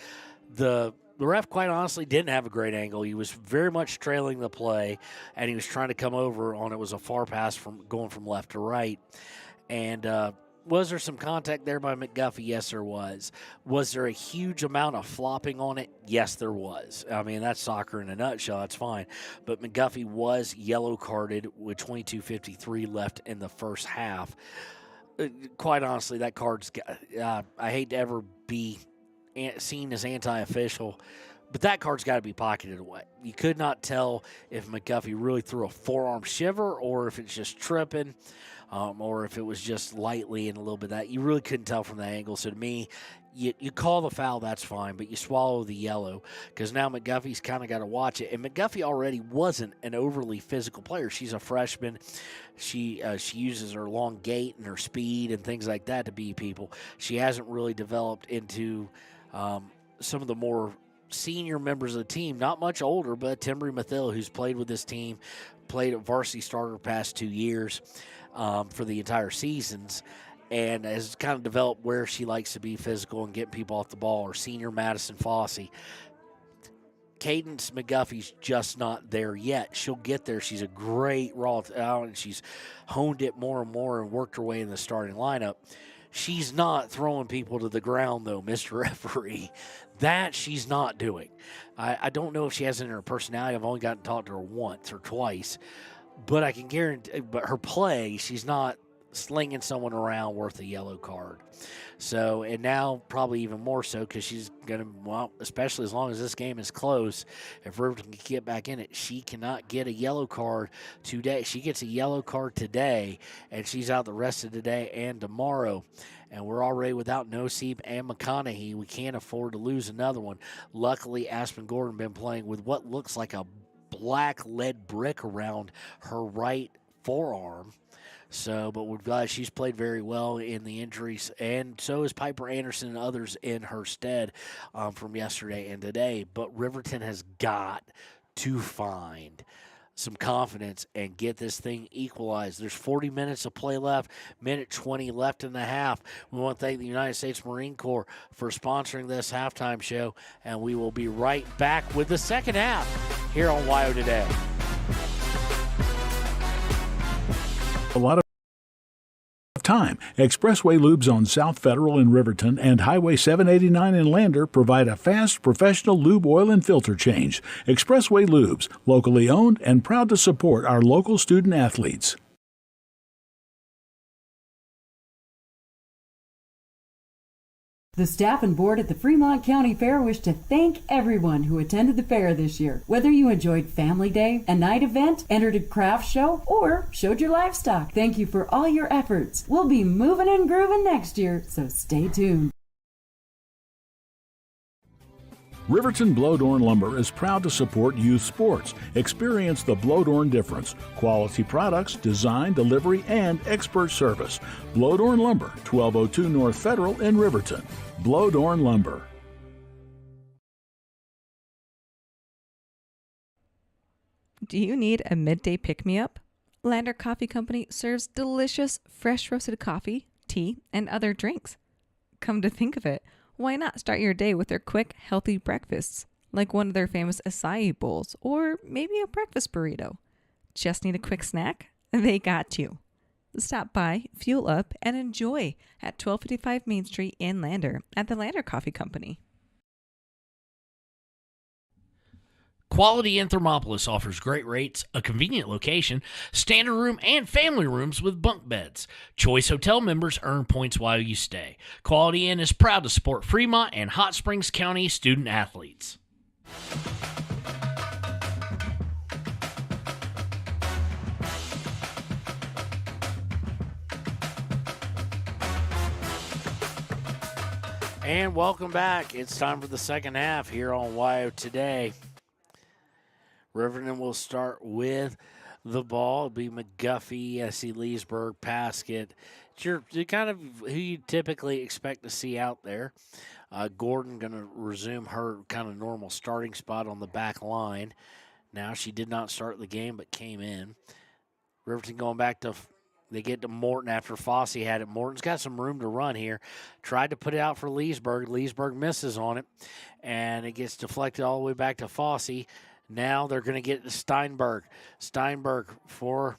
The ref, quite honestly, didn't have a great angle. He was very much trailing the play, and he was trying to come over on it was a far pass from going from left to right. And was there some contact there by McGuffey? Yes, there was. Was there a huge amount of flopping on it? Yes, there was. I mean, that's soccer in a nutshell. That's fine. But McGuffey was yellow carded with 22:53 left in the first half. Quite honestly, that card's I hate to ever be seen as anti-official, but that card's got to be pocketed away. You could not tell if McGuffey really threw a forearm shiver or if it's just tripping. Or if it was just lightly and a little bit of that. You really couldn't tell from that angle. So to me, you call the foul, that's fine, but you swallow the yellow because now McGuffey's kind of got to watch it. And McGuffey already wasn't an overly physical player. She's a freshman. She uses her long gait and her speed and things like that to beat people. She hasn't really developed into some of the more senior members of the team, not much older, but Timbri Mathil, who's played with this team, played a varsity starter the past 2 years. For the entire seasons, and has kind of developed where she likes to be physical and getting people off the ball, or senior Madison Fossey. Cadence McGuffey's just not there yet. She'll get there. She's a great raw talent, and she's honed it more and more and worked her way in the starting lineup. She's not throwing people to the ground, though, Mr. Referee. That she's not doing. I don't know if she has it in her personality. I've only gotten to talk to her once or twice. But I can guarantee, but her play, she's not slinging someone around worth a yellow card. So, and now probably even more so because she's going to, well, especially as long as this game is close, if Riverton can get back in it, she cannot get a yellow card today. She gets a yellow card today, and she's out the rest of today and tomorrow. And we're already without Nosib and McConaughey. We can't afford to lose another one. Luckily, Aspen Gordon been playing with what looks like a black lead brick around her right forearm. So, but we're glad she's played very well in the injuries, and so is Piper Anderson and others in her stead from yesterday and today. But Riverton has got to find some confidence and get this thing equalized. There's 40 minutes of play left, minute 20 left in the half. We want to thank the United States Marine Corps for sponsoring this halftime show, and we will be right back with the second half here on WYO Today. A lot of time. Expressway Lubes on South Federal in Riverton and Highway 789 in Lander provide a fast, professional lube oil and filter change. Expressway Lubes, locally owned and proud to support our local student athletes. The staff and board at the Fremont County Fair wish to thank everyone who attended the fair this year. Whether you enjoyed Family Day, a night event, entered a craft show, or showed your livestock, thank you for all your efforts. We'll be moving and grooving next year, so stay tuned. Riverton Blodorn Lumber is proud to support youth sports. Experience the Blodorn difference. Quality products, design, delivery, and expert service. Blodorn Lumber, 1202 North Federal in Riverton. Blodorn Lumber. Do you need a midday pick-me-up? Lander Coffee Company serves delicious, fresh roasted coffee, tea, and other drinks. Come to think of it, why not start your day with their quick, healthy breakfasts, like one of their famous acai bowls, or maybe a breakfast burrito? Just need a quick snack? They got you. Stop by, fuel up, and enjoy at 1255 Main Street in Lander at the Lander Coffee Company. Quality in Thermopolis offers great rates, a convenient location, standard room, and family rooms with bunk beds. Choice Hotel members earn points while you stay. Quality Inn is proud to support Fremont and Hot Springs County student athletes. And welcome back. It's time for the second half here on WYO Today. Riverton will start with the ball. It'll be McGuffey. I see Leesburg, Paskett. You're kind of who you typically expect to see out there. Gordon going to resume her kind of normal starting spot on the back line. Now she did not start the game but came in. Riverton going back to, they get to Morton after Fossey had it. Morton's got some room to run here. Tried to put it out for Leesburg. Leesburg misses on it, and it gets deflected all the way back to Fossey. Now they're going to get to Steinberg. Steinberg for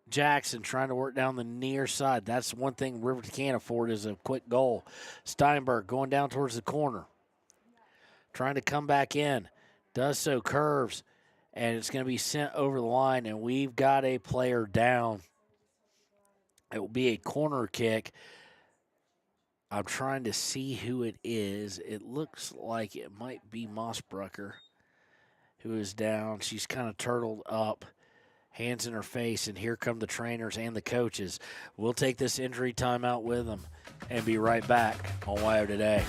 Jackson trying to work down the near side. That's one thing Riverton can't afford is a quick goal. Steinberg going down towards the corner. Trying to come back in. Does so, curves, and it's going to be sent over the line, and we've got a player down. It will be a corner kick. I'm trying to see who it is. It looks like it might be Mossbrucker who is down. She's kind of turtled up, hands in her face, and here come the trainers and the coaches. We'll take this injury timeout with them and be right back on WYO Today.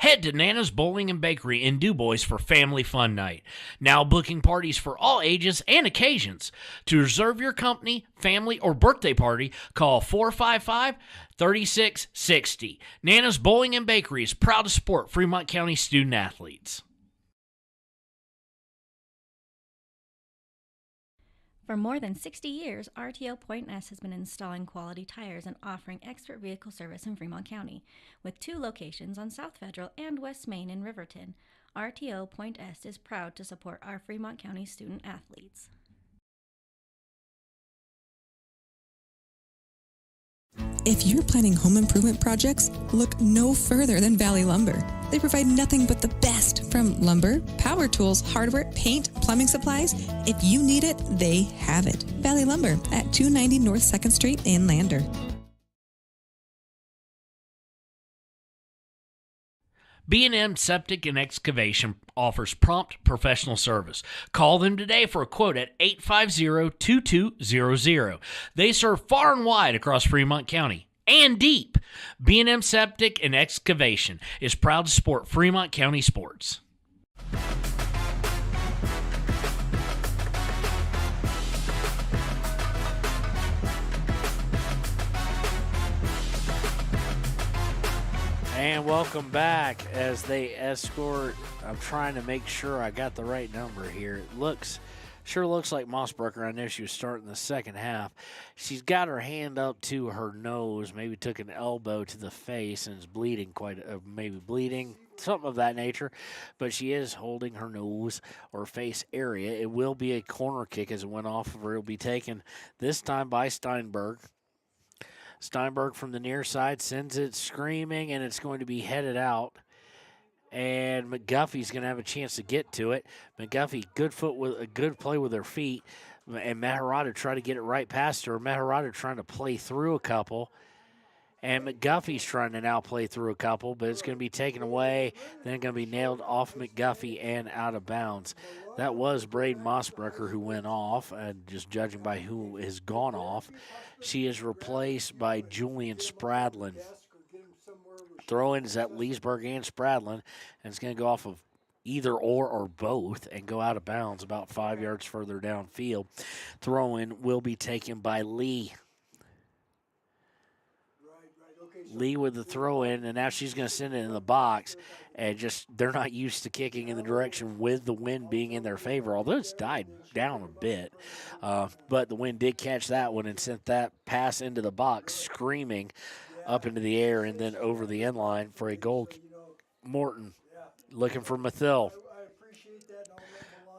Head to Nana's Bowling and Bakery in DuBois for Family Fun Night. Now booking parties for all ages and occasions. To reserve your company, family, or birthday party, call 455-3660. Nana's Bowling and Bakery is proud to support Fremont County student athletes. For more than 60 years, RTO Point S has been installing quality tires and offering expert vehicle service in Fremont County. With 2 locations on South Federal and West Main in Riverton, RTO Point S is proud to support our Fremont County student athletes. If you're planning home improvement projects, look no further than Valley Lumber. They provide nothing but the best from lumber, power tools, hardware, paint, plumbing supplies. If you need it, they have it. Valley Lumber at 290 North 2nd Street in Lander. B&M Septic and Excavation offers prompt professional service. Call them today for a quote at 850-2200. They serve far and wide across Fremont County and deep. B&M Septic and Excavation is proud to support Fremont County sports. And welcome back as they escort. I'm trying to make sure I got the right number here. It sure looks like Mossbrucker. I know she was starting the second half. She's got her hand up to her nose, maybe took an elbow to the face and is bleeding something of that nature. But she is holding her nose or face area. It will be a corner kick as it went off of her. It will be taken this time by Steinberg. Steinberg from the near side sends it screaming, and it's going to be headed out. And McGuffey's going to have a chance to get to it. McGuffey, good play with her feet. And Maharada tried to get it right past her. Maharada trying to play through a couple. And McGuffey's trying to now play through a couple, but it's going to be taken away. Then going to be nailed off McGuffey and out of bounds. That was Braden Mossbrucker who went off, and just judging by who has gone off. She is replaced by Julian Spradlin. Throw-in is at Leesburg and Spradlin, and it's going to go off of either or both and go out of bounds about 5 yards further downfield. Throw-in will be taken by Lee. Lee with the throw-in, and now she's going to send it in the box. And they're not used to kicking in the direction with the wind being in their favor, although it's died down a bit. But the wind did catch that one and sent that pass into the box, screaming up into the air and then over the end line for a goal. Morton looking for Mathil.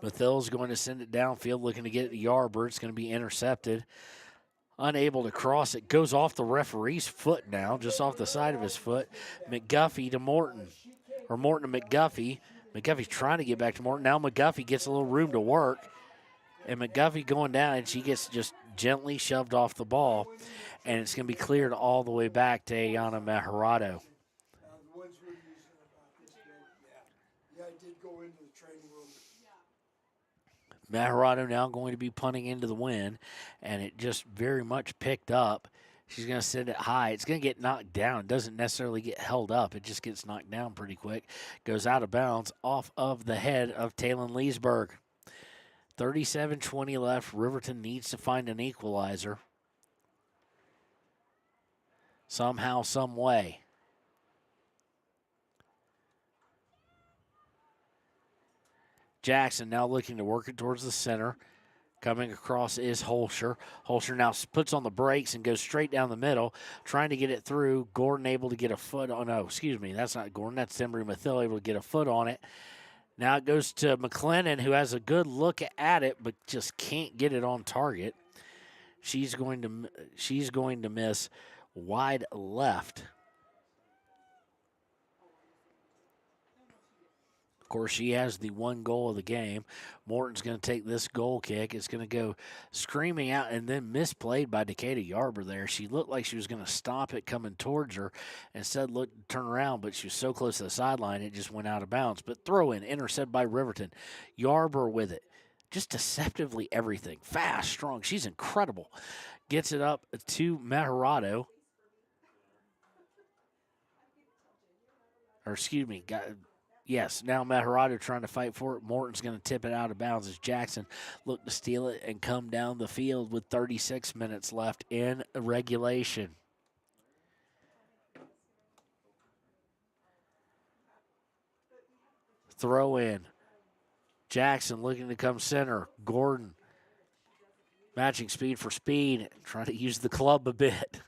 Mathil's going to send it downfield, looking to get it to Yarber. It's going to be intercepted. Unable to cross it. Goes off the referee's foot now, just off the side of his foot. McGuffey to Morton. Or Morton to McGuffey. McGuffey's trying to get back to Morton. Now McGuffey gets a little room to work. And McGuffey going down, and she gets just gently shoved off the ball. And it's going to be cleared all the way back to Ayana Maharado. Maharado now going to be punting into the wind, and it just very much picked up. She's going to send it high. It's going to get knocked down. It doesn't necessarily get held up. It just gets knocked down pretty quick. Goes out of bounds off of the head of Talon Leesburg. 37-20 left. Riverton needs to find an equalizer. Somehow, some way. Jackson now looking to work it towards the center. Coming across is Holscher. Holscher now puts on the brakes and goes straight down the middle, trying to get it through. Gordon able to get a foot on. No, excuse me. That's not Gordon. That's Embry Mathil able to get a foot on it. Now it goes to McLennan, who has a good look at it, but just can't get it on target. She's going to miss wide left. Of course, she has the one goal of the game. Morton's going to take this goal kick. It's going to go screaming out and then misplayed by Decatur Yarber there. She looked like she was going to stop it coming towards her. Instead, looked to turn around, but she was so close to the sideline, it just went out of bounds. But throw in, intercepted by Riverton. Yarber with it. Just deceptively everything. Fast, strong. She's incredible. Gets it up to Maharado. Or excuse me, yes, now Maharado trying to fight for it. Morton's going to tip it out of bounds as Jackson looked to steal it and come down the field with 36 minutes left in regulation. Throw in. Jackson looking to come center. Gordon matching speed for speed. Trying to use the club a bit.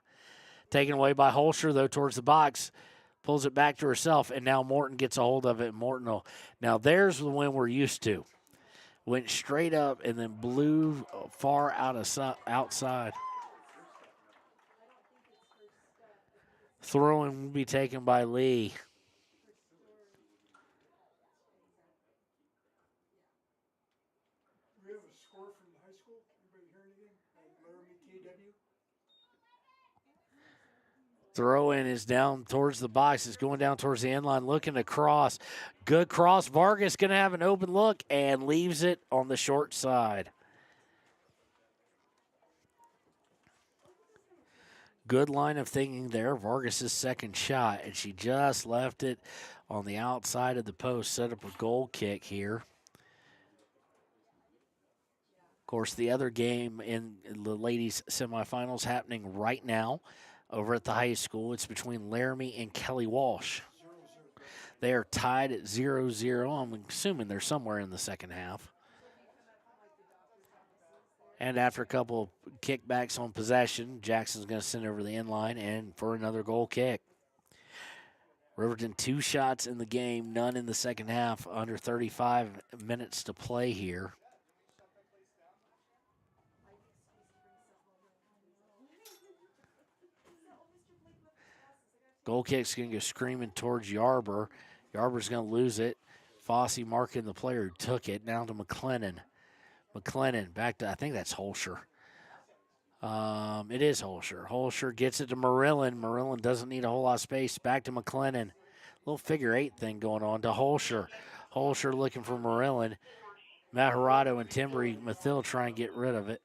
Taken away by Holscher, though, towards the box. Pulls it back to herself, and now Morton gets a hold of it. Morton will. Now there's the one we're used to. Went straight up and then blew far outside. Throwing will be taken by Lee. We have a score from the high school. Everybody hear anything? Laramie KW. Throw in is down towards the box. It's going down towards the end line, looking to cross. Good cross. Vargas going to have an open look and leaves it on the short side. Good line of thinking there. Vargas' second shot, and she just left it on the outside of the post. Set up a goal kick here. Of course, the other game in the ladies' semifinals happening right now. Over at the high school, it's between Laramie and Kelly Walsh. They are tied at 0-0. I'm assuming they're somewhere in the second half. And after a couple of kickbacks on possession, Jackson's going to send over the end line and for another goal kick. Riverton 2 shots in the game, none in the second half, under 35 minutes to play here. Goal kick's going to go screaming towards Yarber. Yarber's going to lose it. Fossey marking the player who took it. Now to McLennan. McLennan back to, I think that's Holscher. It is Holscher. Holscher gets it to Marilyn. Marilyn doesn't need a whole lot of space. Back to McLennan. Little figure 8 thing going on to Holscher. Holscher looking for Marilyn. Maharado and Timbry Mathil try and get rid of it.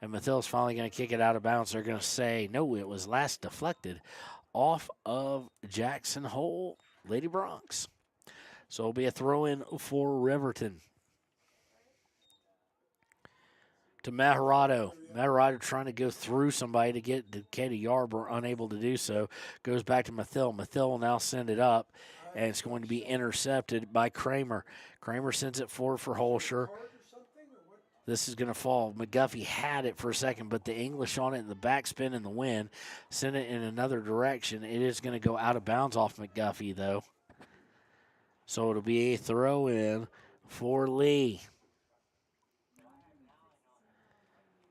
And Mathil's finally going to kick it out of bounds. They're going to say, no, it was last deflected off of Jackson Hole, Lady Bronx. So it'll be a throw-in for Riverton. To Maharado. Maharado trying to go through somebody to get to Katie Yarber, unable to do so. Goes back to Mathil. Mathil will now send it up, and it's going to be intercepted by Kramer. Kramer sends it forward for Holscher. This is going to fall. McGuffey had it for a second, but the English on it and the backspin and the wind sent it in another direction. It is going to go out of bounds off McGuffey, though. So it'll be a throw in for Lee.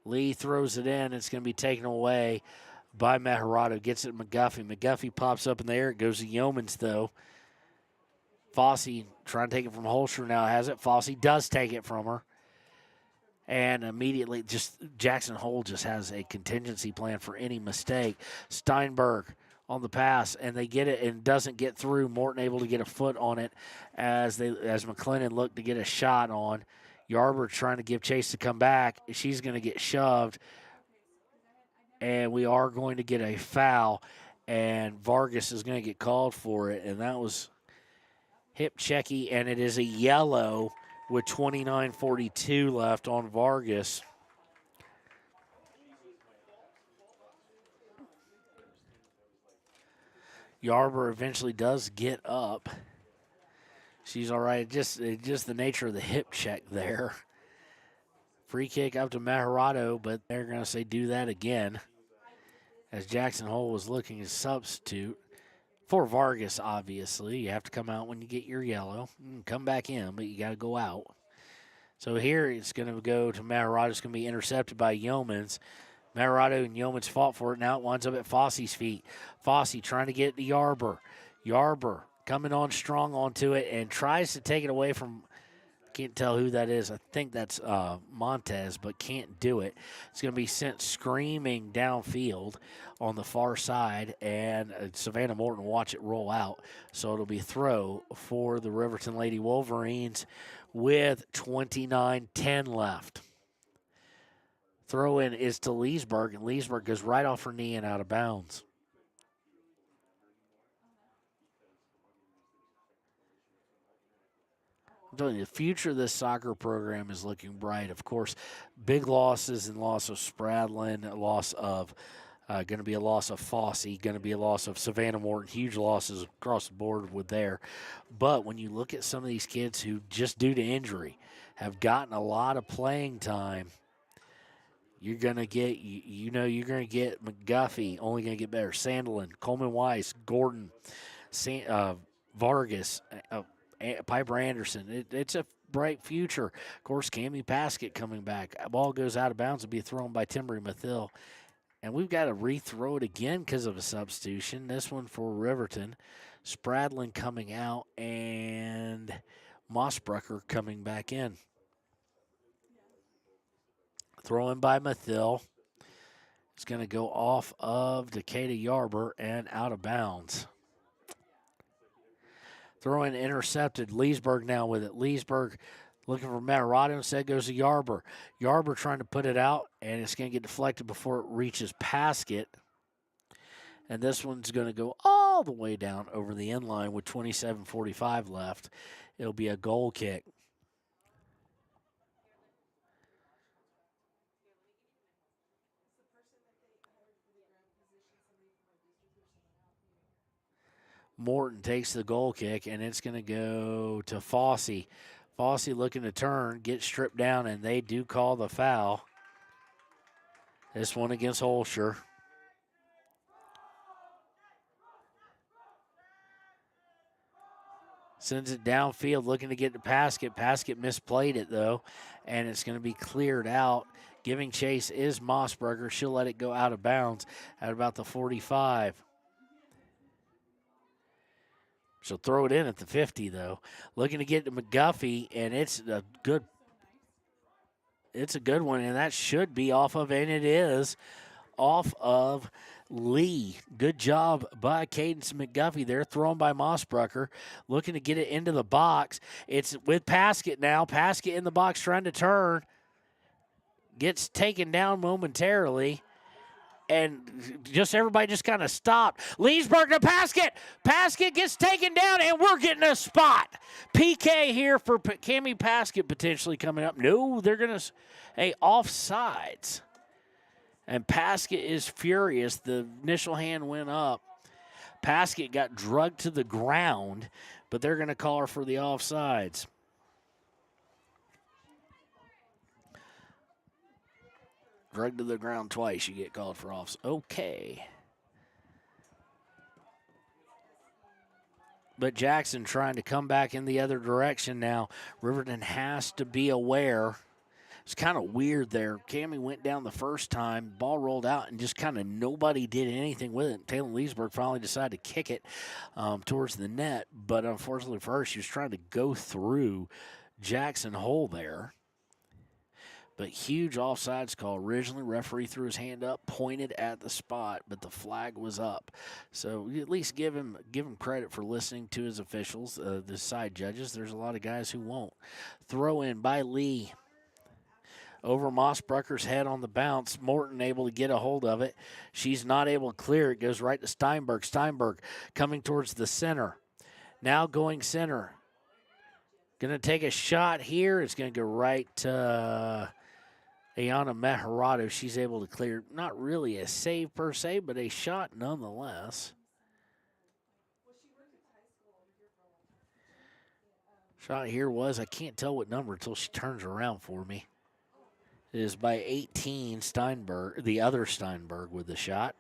Lee throws it in. It's going to be taken away by Meharado. Gets it to McGuffey. McGuffey pops up in the air. It goes to Yeomans, though. Fossey trying to take it from Holscher now has it. Fossey does take it from her. And immediately, just Jackson Hole just has a contingency plan for any mistake. Steinberg on the pass, and they get it and doesn't get through. Morton able to get a foot on it as McLennan looked to get a shot on. Yarber trying to give chase to come back. She's going to get shoved, and we are going to get a foul, and Vargas is going to get called for it, and that was hip checky, and it is a yellow with 29:42 left on Vargas. Yarber eventually does get up. She's all right. Just the nature of the hip check there. Free kick up to Meharado, but they're going to say do that again. As Jackson Hole was looking to substitute for Vargas, obviously. You have to come out when you get your yellow. You can come back in, but you got to go out. So here it's going to go to Meharado. It's going to be intercepted by Yeomans. Meharado and Yeomans fought for it. Now it winds up at Fossey's feet. Fossey trying to get it to Yarber. Yarber coming on strong onto it and tries to take it away from, can't tell who that is. I think that's Montez, but can't do it. It's going to be sent screaming downfield on the far side, and Savannah Morton will watch it roll out. So it'll be throw for the Riverton Lady Wolverines with 29:10 left. Throw in is to Leesburg, and Leesburg goes right off her knee and out of bounds. I'm telling you, the future of this soccer program is looking bright. Of course, big losses and loss of Spradlin, loss of going to be a loss of Fossey, going to be a loss of Savannah Morton, huge losses across the board with there. But when you look at some of these kids who, just due to injury, have gotten a lot of playing time, you're going to get, you're going to get McGuffey, only going to get better. Sandelin, Coleman Weiss, Gordon, Vargas, Piper Anderson. It's a bright future. Of course, Cammie Paskett coming back. Ball goes out of bounds and be thrown by Timbery Mathil. And we've got to rethrow it again because of a substitution. This one for Riverton. Spradlin coming out and Mossbrucker coming back in. Throw in by Mathil. It's going to go off of Decatur Yarber and out of bounds. Throw in intercepted. Leesburg now with it. Leesburg looking for Meharado, instead goes to Yarber. Yarber trying to put it out, and it's going to get deflected before it reaches Paskett. And this one's going to go all the way down over the end line with 27:45 left. It'll be a goal kick. Morton takes the goal kick, and it's going to go to Fossey. Fossey looking to turn, get stripped down, and they do call the foul. This one against Holscher. Sends it downfield, looking to get to Paskett. Paskett misplayed it, though, and it's going to be cleared out. Giving chase is Mossberger. She'll let it go out of bounds at about the 45. She'll throw it in at the 50, though. Looking to get to McGuffey, and it's a good one, and that should be off of, and it is, off of Lee. Good job by Cadence McGuffey there, thrown by Mossbrucker. Looking to get it into the box. It's with Paskett now. Paskett in the box trying to turn. Gets taken down momentarily. And everybody just kind of stopped. Leesburg to Paskett. Paskett gets taken down, and we're getting a spot. PK here for Cammie Paskett potentially coming up. No, they're going to, offsides. And Paskett is furious. The initial hand went up. Paskett got drugged to the ground, but they're going to call her for the offsides. Drugged to the ground twice, you get called for offs. Okay. But Jackson trying to come back in the other direction now. Riverton has to be aware. It's kind of weird there. Cammie went down the first time, ball rolled out, and just kind of nobody did anything with it. Taylor Leesburg finally decided to kick it towards the net, but unfortunately for her, she was trying to go through Jackson Hole there. But huge offsides call. Originally, referee threw his hand up, pointed at the spot, but the flag was up. So you at least give him credit for listening to his officials, the side judges. There's a lot of guys who won't. Throw in by Lee. Over Mossbrucker's head on the bounce. Morton able to get a hold of it. She's not able to clear. It goes right to Steinberg. Steinberg coming towards the center. Now going center. Going to take a shot here. It's going to go right to Ayana Meharado. She's able to clear. Not really a save per se, but a shot nonetheless. Shot here was, I can't tell what number until she turns around for me. It is by 18, Steinberg, the other Steinberg with the shot.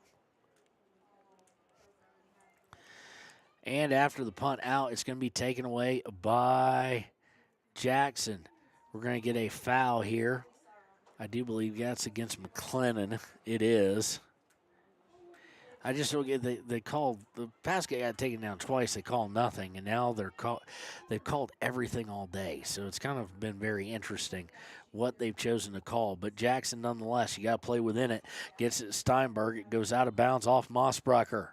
And after the punt out, it's going to be taken away by Jackson. We're going to get a foul here. I do believe that's against McLennan. It is. I just don't get they called the basket got taken down twice. They called nothing, and now they've called everything all day. So it's kind of been very interesting what they've chosen to call. But Jackson, nonetheless, you got to play within it. Gets it to Steinberg. It goes out of bounds off Mossbrucker.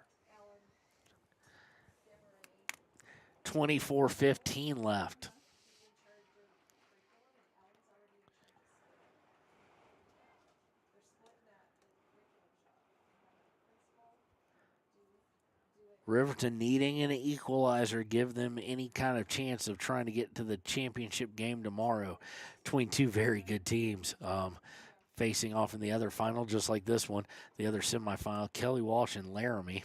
24:15 left. Riverton needing an equalizer, give them any kind of chance of trying to get to the championship game tomorrow between two very good teams facing off in the other final, just like this one, the other semifinal, Kelly Walsh and Laramie.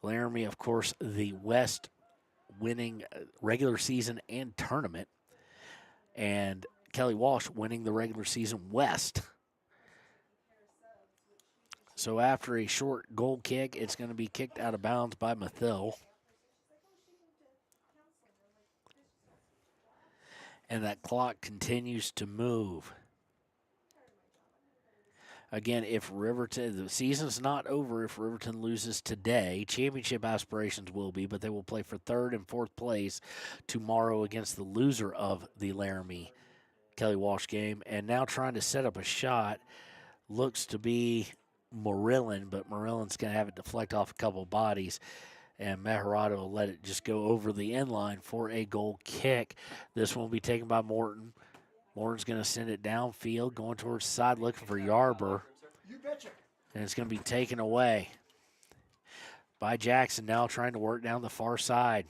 Laramie, of course, the West winning regular season and tournament, and Kelly Walsh winning the regular season West. So after a short goal kick, it's going to be kicked out of bounds by Mathil. And that clock continues to move. Again, if Riverton, the season's not over if Riverton loses today. Championship aspirations will be, but they will play for third and fourth place tomorrow against the loser of the Laramie Kelly Walsh game. And now trying to set up a shot looks to be Moreland, but Moreland's going to have it deflect off a couple of bodies, and Meharado will let it just go over the end line for a goal kick. This one will be taken by Morton. Morton's going to send it downfield, going towards the side, looking for Yarber, and it's going to be taken away by Jackson, now trying to work down the far side.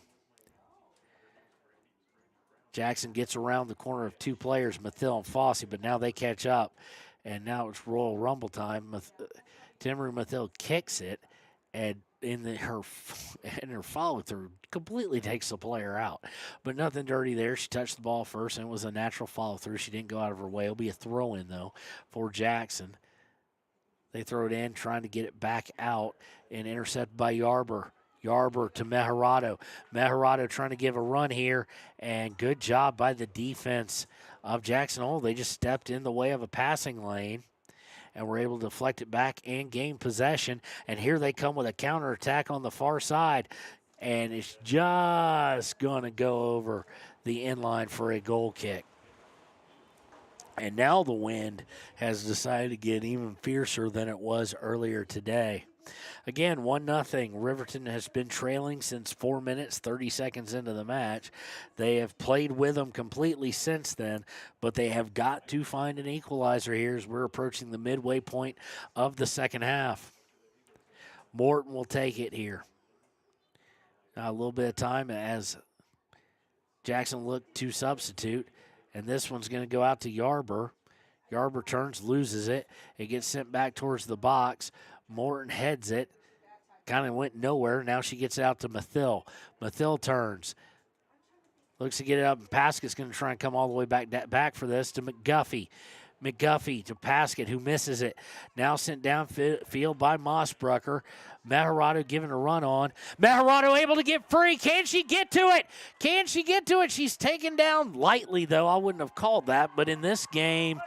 Jackson gets around the corner of two players, Mathil and Fossey, but now they catch up, and now it's Royal Rumble time. Timber Mathil kicks it, and her follow-through completely takes the player out. But nothing dirty there. She touched the ball first, and it was a natural follow-through. She didn't go out of her way. It'll be a throw-in, though, for Jackson. They throw it in, trying to get it back out, and intercepted by Yarber. Yarber to Meharado. Meharado trying to give a run here, and good job by the defense of Jackson Hole. They just stepped in the way of a passing lane and were able to deflect it back and gain possession. And here they come with a counterattack on the far side, and it's just going to go over the inline for a goal kick. And now the wind has decided to get even fiercer than it was earlier today. Again, 1-0. Riverton has been trailing since 4 minutes, 30 seconds into the match. They have played with them completely since then, but they have got to find an equalizer here as we're approaching the midway point of the second half. Morton will take it here. Now a little bit of time as Jackson looked to substitute, and this one's going to go out to Yarber. Yarber turns, loses it. It gets sent back towards the box. Morton heads it. Kind of went nowhere. Now she gets it out to Mathil. Mathil turns. Looks to get it up, and Paskett's going to try and come all the way back for this to McGuffey. McGuffey to Paskett, who misses it. Now sent downfield by Mossbrucker. Meharado giving a run on. Meharado able to get free. Can she get to it? Can she get to it? She's taken down lightly, though. I wouldn't have called that. But in this game,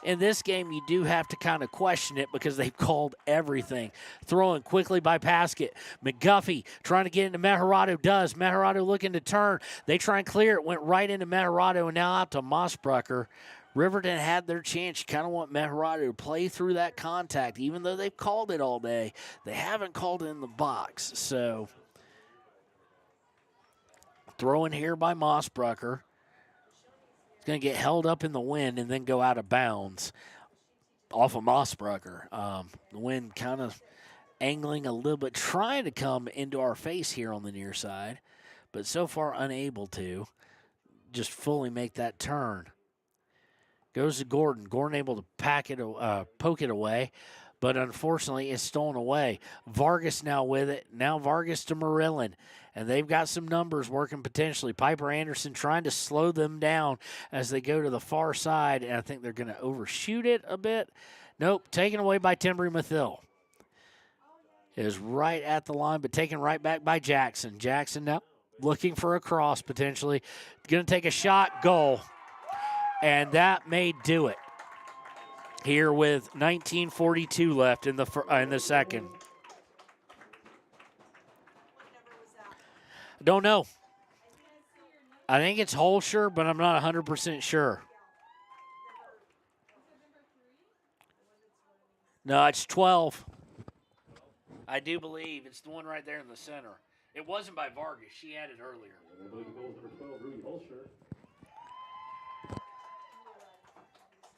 you do have to kind of question it because they've called everything. Throwing quickly by Paskett. McGuffey trying to get into Meharado. Does. Meharado looking to turn. They try and clear it. Went right into Meharado and now out to Mossbrucker. Riverton had their chance. You kind of want Meharado to play through that contact. Even though they've called it all day, they haven't called it in the box. So, throwing here by Mossbrucker. It's going to get held up in the wind and then go out of bounds off of Mossbrucker. The wind kind of angling a little bit, trying to come into our face here on the near side, but so far unable to just fully make that turn. Goes to Gordon. Gordon able to poke it away, but unfortunately it's stolen away. Vargas now with it. Now Vargas to Marillin, and they've got some numbers working potentially. Piper Anderson trying to slow them down as they go to the far side, and I think they're going to overshoot it a bit. Nope, taken away by Timbry Mathill. It is right at the line, but taken right back by Jackson. Jackson now looking for a cross potentially. Going to take a shot, goal. And that may do it here with 19:42 left in the second. Don't know. I think it's Holscher, but I'm not 100% sure. No, it's 12. I do believe it's the one right there in the center. It wasn't by Vargas. She had it earlier.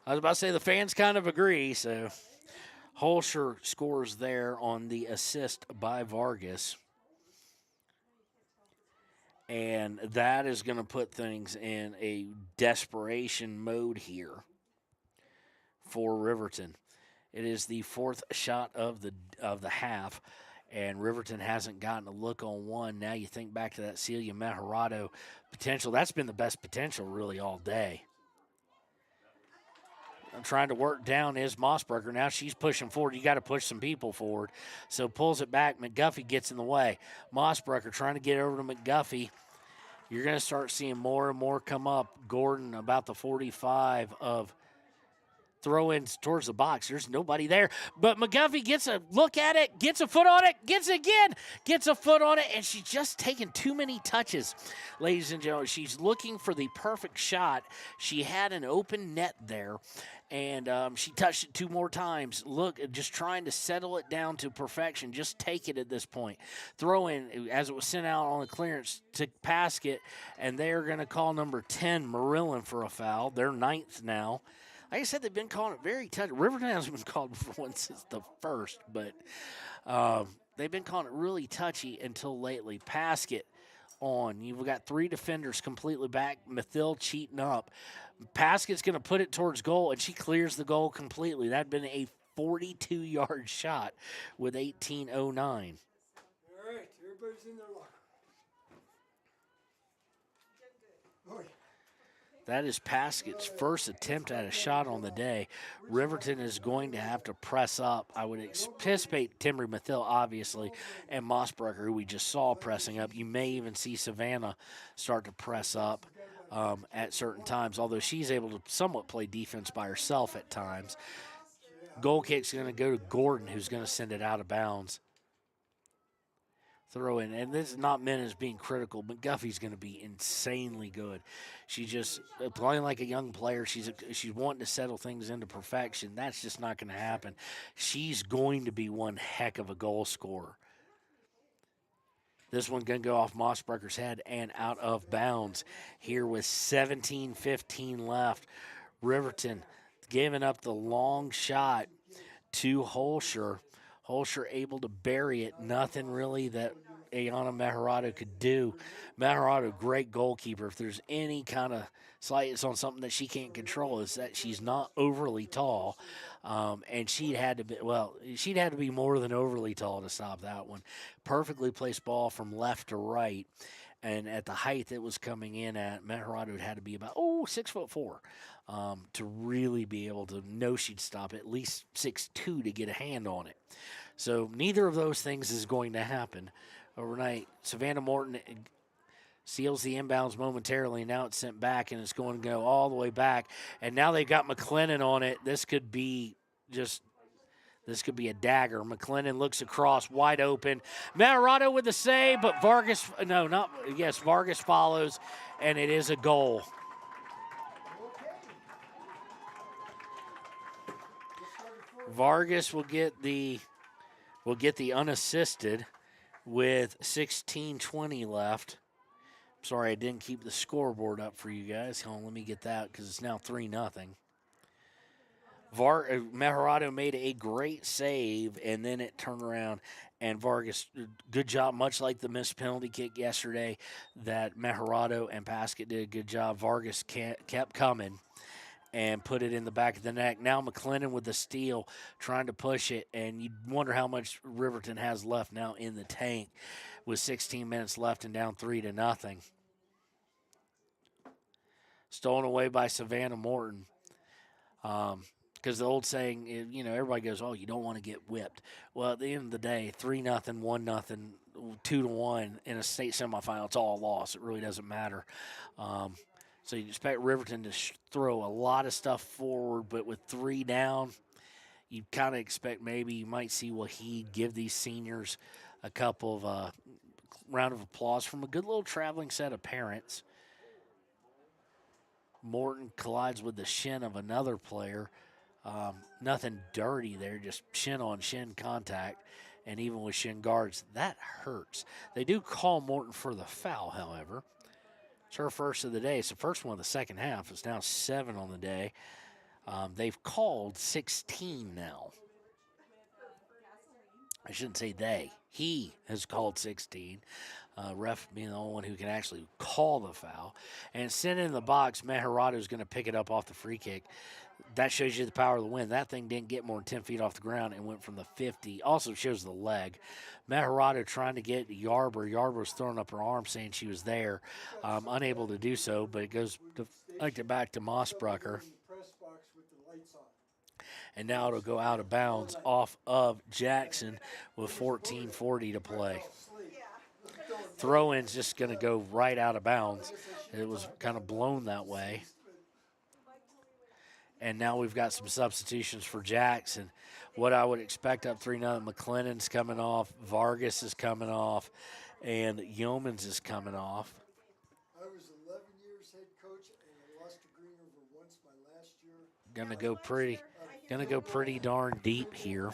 I was about to say the fans kind of agree, so Holscher scores there on the assist by Vargas. And that is going to put things in a desperation mode here for Riverton. It is the fourth shot of the half, and Riverton hasn't gotten a look on one. Now you think back to that Celia Meharado potential. That's been the best potential really all day. I'm trying to work down is Mossbrucker. Now she's pushing forward. You got to push some people forward. So pulls it back. McGuffey gets in the way. Mossbrucker trying to get over to McGuffey. You're going to start seeing more and more come up. Gordon about the 45 of throw-ins towards the box. There's nobody there. But McGuffey gets a look at it, gets a foot on it, gets it again, gets a foot on it, and she's just taking too many touches. Ladies and gentlemen, she's looking for the perfect shot. She had an open net there, and she touched it two more times. Look, just trying to settle it down to perfection. Just take it at this point. Throw in, as it was sent out on the clearance to Paskett, and they're going to call number 10, Marillin, for a foul. They're ninth now. Like I said, they've been calling it very touchy. Riverton hasn't been called for one since the first, but they've been calling it really touchy until lately. Paskett on. You've got three defenders completely back. Mathill cheating up. Paskett's going to put it towards goal, and she clears the goal completely. That had been a 42-yard shot with 18:09. All right, everybody's in their locker. Oh, That is Paskett's first attempt at a shot on the day. Riverton is going to have to press up. I would anticipate Timbry Mathill, obviously, and Mossbrucker, who we just saw pressing up. You may even see Savannah start to press up at certain times, although she's able to somewhat play defense by herself at times. Goal kick's going to go to Gordon, who's going to send it out of bounds. Throw in, and this is not meant as being critical. McGuffey's going to be insanely good. She's just playing like a young player. She's wanting to settle things into perfection. That's just not going to happen. She's going to be one heck of a goal scorer. This one going to go off Mossbrucker's head and out of bounds here with 17:15 left. Riverton giving up the long shot to Holscher. Holscher able to bury it. Nothing really that Ayana Meharado could do. Meharado, great goalkeeper. If there's any kind of slightness on something that she can't control, is that she's not overly tall. And she'd had to be more than overly tall to stop that one. Perfectly placed ball from left to right. And at the height it was coming in at, Meharado had to be about 6'4" to really be able to know she'd stop at least 6'2" to get a hand on it. So neither of those things is going to happen overnight. Savannah Morton seals the inbounds momentarily. Now it's sent back, and it's going to go all the way back. And now they've got McLennan on it. This could be a dagger. McLennan looks across, wide open. Meharado with the save, but Vargas follows, and it is a goal. Vargas will get the unassisted with 16:20 left. Sorry, I didn't keep the scoreboard up for you guys. Hold on, let me get that because it's now 3-0. Meharado made a great save, and then it turned around, and Vargas, good job, much like the missed penalty kick yesterday that Meharado and Paskett did a good job. Vargas kept coming and put it in the back of the net. Now McLennan with the steal, trying to push it, and you wonder how much Riverton has left now in the tank with 16 minutes left and down 3-0. Stolen away by Savannah Morton. Because the old saying, everybody goes, you don't want to get whipped. Well, at the end of the day, 3-0, 1-0, 2-1 in a state semifinal, it's all a loss. It really doesn't matter. So you expect Riverton to throw a lot of stuff forward, but with 3 down, you kind of expect maybe you might see Wahid give these seniors a couple of round of applause from a good little traveling set of parents. Morton collides with the shin of another player. Nothing dirty there, just shin-on-shin contact. And even with shin guards, that hurts. They do call Morton for the foul, however. It's her first of the day. It's the first one of the second half. It's now 7 on the day. They've called 16 now. I shouldn't say they. He has called 16. Ref being the only one who can actually call the foul. And sent in the box, Meharado is going to pick it up off the free kick. That shows you the power of the wind. That thing didn't get more than 10 feet off the ground and went from the 50. Also shows the leg. Meharado trying to get Yarber. Yarber was throwing up her arm saying she was there. Unable to do so, but it goes back to Mossbrucker. And now it'll go out of bounds off of Jackson with 14:40 to play. Throw-in's just going to go right out of bounds. It was kind of blown that way. And now we've got some substitutions for Jackson. What I would expect up 3-0, McLennan's coming off, Vargas is coming off, and Yeomans is coming off. I was 11 years head coach, and I lost to Green River once my last year. Gonna go pretty darn deep here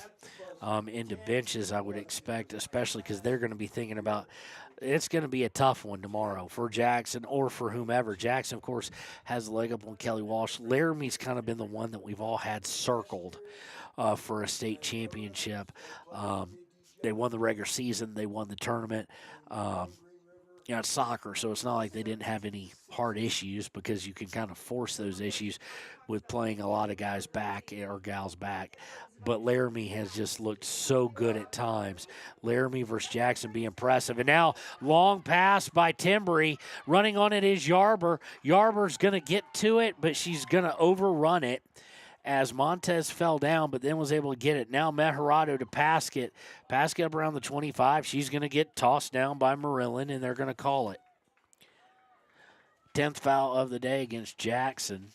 into benches, I would expect, especially because they're going to be thinking about it's going to be a tough one tomorrow for Jackson or for whomever. Jackson, of course, has a leg up on Kelly Walsh. Laramie's kind of been the one that we've all had circled for a state championship. They won the regular season. They won the tournament. It's soccer, so it's not like they didn't have any hard issues because you can kind of force those issues with playing a lot of guys back or gals back. But Laramie has just looked so good at times. Laramie versus Jackson be impressive. And now long pass by Timbry. Running on it is Yarber. Yarber's going to get to it, but she's going to overrun it as Montez fell down, but then was able to get it. Now Meharado to Paskett. Paskett up around the 25. She's going to get tossed down by Marilyn, and they're going to call it. 10th foul of the day against Jackson.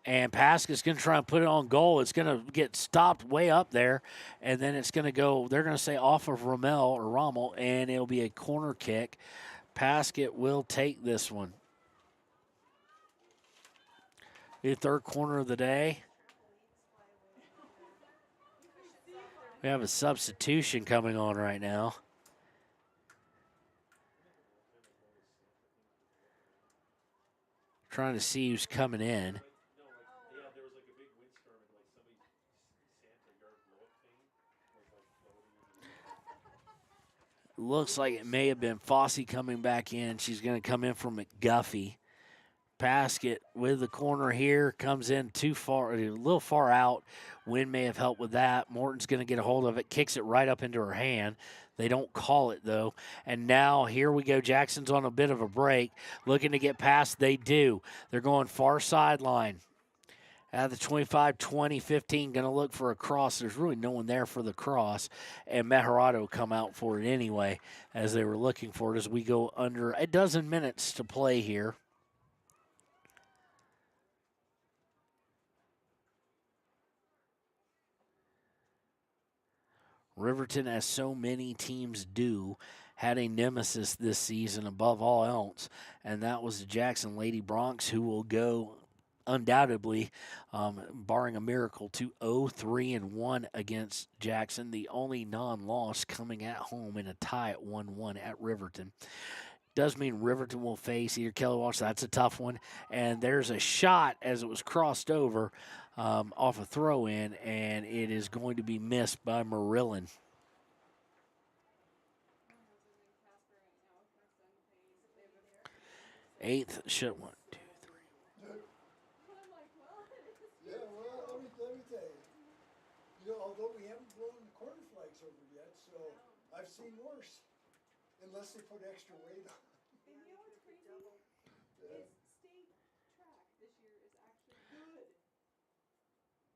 And Paskett's going to try and put it on goal. It's going to get stopped way up there, and then it's going to go, they're going to say off of Rommel, and it'll be a corner kick. Paskett will take this one. The third corner of the day. We have a substitution coming on right now. Trying to see who's coming in. Looks like it may have been Fossey coming back in. She's going to come in from McGuffey. Paskett with the corner here. Comes in too far, a little far out. Wind may have helped with that. Morton's going to get a hold of it. Kicks it right up into her hand. They don't call it, though. And now here we go. Jackson's on a bit of a break. Looking to get past. They do. They're going far sideline. At the 25, 20, 15, going to look for a cross. There's really no one there for the cross. And Mejarado come out for it anyway as they were looking for it as we go under a dozen minutes to play here. Riverton, as so many teams do, had a nemesis this season above all else, and that was the Jackson Lady Broncs, who will go undoubtedly, barring a miracle, to 0-3-1 against Jackson, the only non-loss coming at home in a tie at 1-1 at Riverton. Does mean Riverton will face either Kelly Walsh. That's a tough one. And there's a shot as it was crossed over off a throw-in, and it is going to be missed by Marilyn. Eighth shot, 1, 2, 3. Yeah, well, let me tell you. You know, although we haven't blown the corner flags over yet, so I've seen worse. Unless they put extra weight on. And you know what's crazy? Is state track this year is actually good.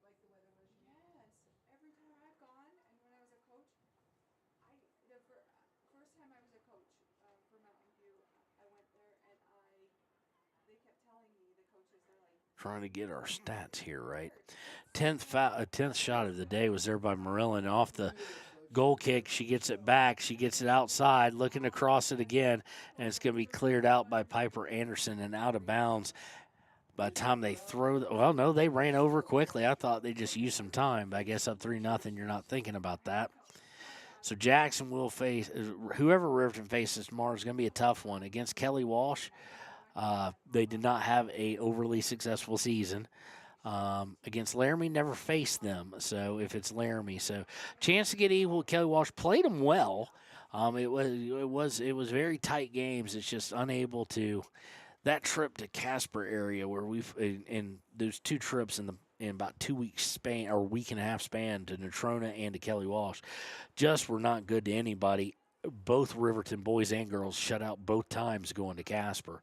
Like the weather was. Yes. Every time I've gone, and when I was a coach, the first time I was a coach for Mountain View, I went there and they kept telling me, the coaches, they're like, Trying to get our stats here right. 10th shot of the day was there by Marilyn off the goal kick. She gets it back. She gets it outside, looking to cross it again, and it's going to be cleared out by Piper Anderson and out of bounds. By the time they throw, well, no, they ran over quickly. I thought they just used some time, but I guess up 3-0, you're not thinking about that. So Jackson will face, whoever Riverton faces tomorrow is going to be a tough one. Against Kelly Walsh, they did not have a overly successful season. Against Laramie, never faced them. So if it's Laramie, so chance to get even with Kelly Walsh. Played them well. It was very tight games. It's just unable to. That trip to Casper area where we've in those two trips in about 2 weeks span or week and a half span to Natrona and to Kelly Walsh, just were not good to anybody. Both Riverton boys and girls shut out both times going to Casper.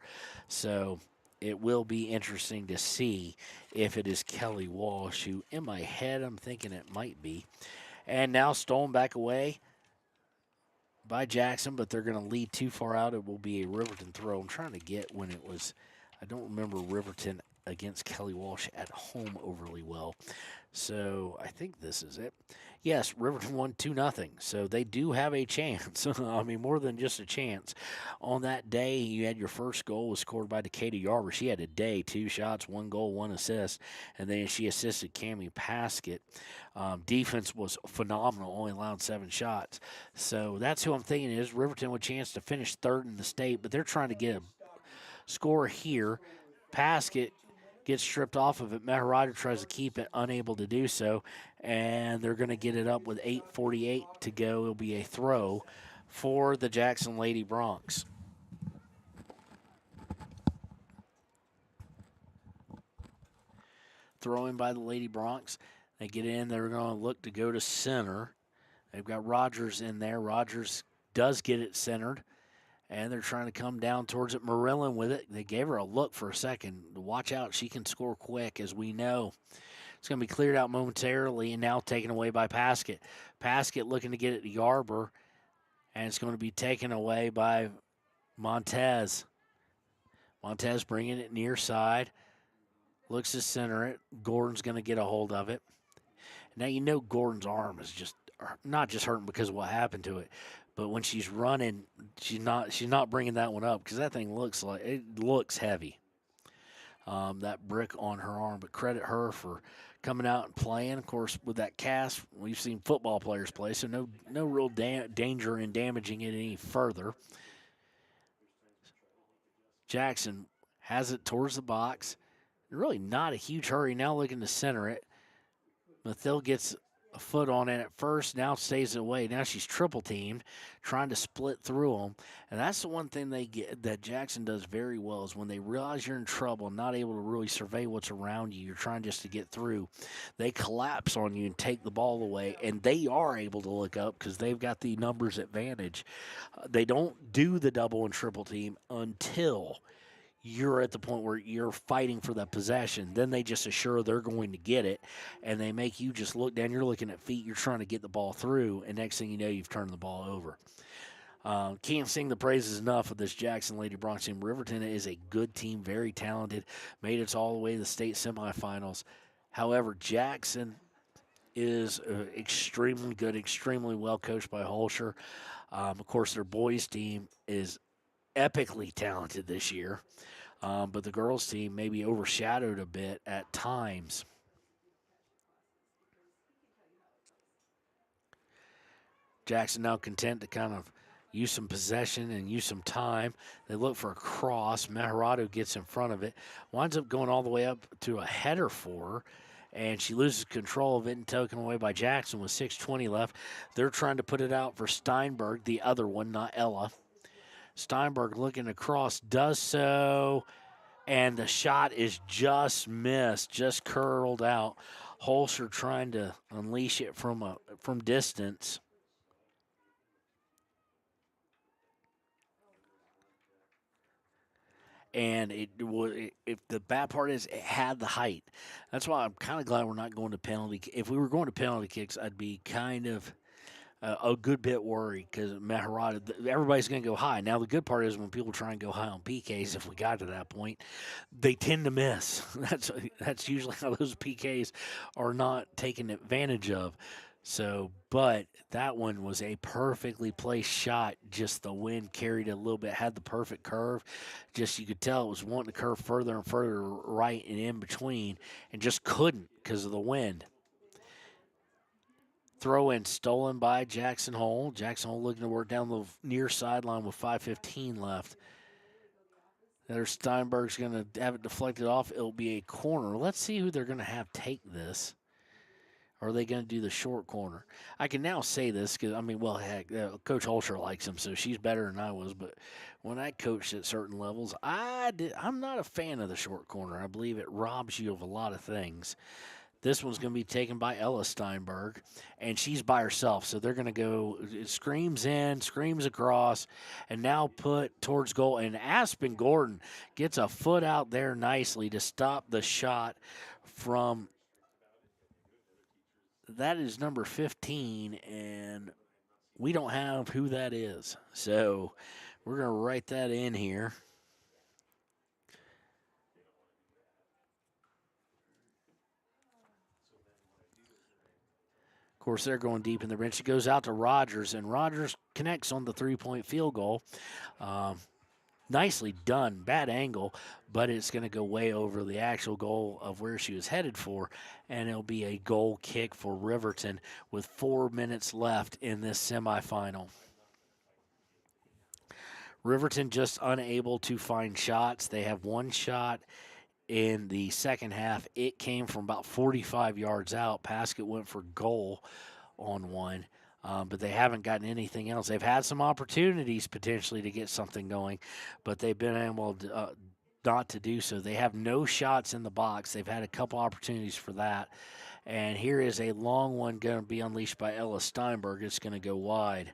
So it will be interesting to see if it is Kelly Walsh, who in my head I'm thinking it might be. And now stolen back away by Jackson, but they're going to lead too far out. It will be a Riverton throw. I'm trying to get when it was. I don't remember Riverton against Kelly Walsh at home overly well. So I think this is it. Yes, Riverton won 2-0. So they do have a chance. I mean, more than just a chance. On that day, you had your first goal was scored by Decatur Yarber. She had a day, 2 shots, 1 goal, 1 assist. And then she assisted Cammie Paskett. Defense was phenomenal, only allowed 7 shots. So that's who I'm thinking is Riverton with a chance to finish third in the state, but they're trying to get a score here. Paskett gets stripped off of it. Mejarado tries to keep it, unable to do so, and they're going to get it up with 8:48 to go. It'll be a throw for the Jackson Lady Broncs. Throwing by the Lady Broncs. They get in. They're going to look to go to center. They've got Rogers in there. Rogers does get it centered. And they're trying to come down towards it. Marilyn with it. They gave her a look for a second. Watch out. She can score quick, as we know. It's going to be cleared out momentarily and now taken away by Paskett. Paskett looking to get it to Yarber. And it's going to be taken away by Montez. Montez bringing it near side. Looks to center it. Gordon's going to get a hold of it. Now you know Gordon's arm is just not just hurting because of what happened to it. But when she's running, she's not bringing that one up because that thing looks heavy. That brick on her arm, but credit her for coming out and playing. Of course, with that cast, we've seen football players play, so no real danger in damaging it any further. Jackson has it towards the box. Really not a huge hurry now, looking to center it. Mathill gets a foot on it at first, now stays away. Now she's triple teamed, trying to split through them. And that's the one thing that Jackson does very well is when they realize you're in trouble and not able to really survey what's around you, you're trying just to get through, they collapse on you and take the ball away, and they are able to look up because they've got the numbers advantage. They don't do the double and triple team until you're at the point where you're fighting for that possession. Then they just assure they're going to get it, and they make you just look down. You're looking at feet. You're trying to get the ball through, and next thing you know, you've turned the ball over. Can't sing the praises enough of this Jackson Lady Bronx team. Riverton is a good team, very talented, made it all the way to the state semifinals. However, Jackson is extremely good, extremely well coached by Holscher. Of course, their boys team is epically talented this year. But the girls' team may be overshadowed a bit at times. Jackson now content to kind of use some possession and use some time. They look for a cross. Meharado gets in front of it. Winds up going all the way up to a header for her, and she loses control of it and taken away by Jackson with 6:20 left. They're trying to put it out for Steinberg, the other one, not Ella. Steinberg looking across, does so, and the shot is just missed, just curled out. Holscher trying to unleash it from distance. And if the bad part is it had the height. That's why I'm kind of glad we're not going to penalty. If we were going to penalty kicks, I'd be kind of a good bit worried because Meharada, everybody's going to go high. Now, the good part is when people try and go high on PKs, if we got to that point, they tend to miss. That's usually how those PKs are not taken advantage of. So, but that one was a perfectly placed shot. Just the wind carried it a little bit, had the perfect curve. Just you could tell it was wanting to curve further and further right and in between and just couldn't because of the wind. Throw in stolen by Jackson Hole. Jackson Hole looking to work down the near sideline with 5:15 left. There, Steinberg's going to have it deflected off. It'll be a corner. Let's see who they're going to have take this. Or are they going to do the short corner? I can now say this because, heck, Coach Holscher likes him, so she's better than I was. But when I coached at certain levels, I'm not a fan of the short corner. I believe it robs you of a lot of things. This one's going to be taken by Ella Steinberg, and she's by herself. So they're going to go screams in, screams across, and now put towards goal. And Aspen Gordon gets a foot out there nicely to stop the shot from – that is number 15, and we don't have who that is. So we're going to write that in here. Of course, they're going deep in the bench. It goes out to Rogers, and Rogers connects on the three-point field goal. Nicely done. Bad angle, but it's going to go way over the actual goal of where she was headed for, and it'll be a goal kick for Riverton with 4 minutes left in this semifinal. Riverton just unable to find shots. They have one shot in the second half. It came from about 45 yards out. Paskett went for goal on one. But they haven't gotten anything else. They've had some opportunities potentially to get something going, but they've been able to, not to do so. They have no shots in the box. They've had a couple opportunities for that. And here is a long one going to be unleashed by Ella Steinberg. It's going to go wide.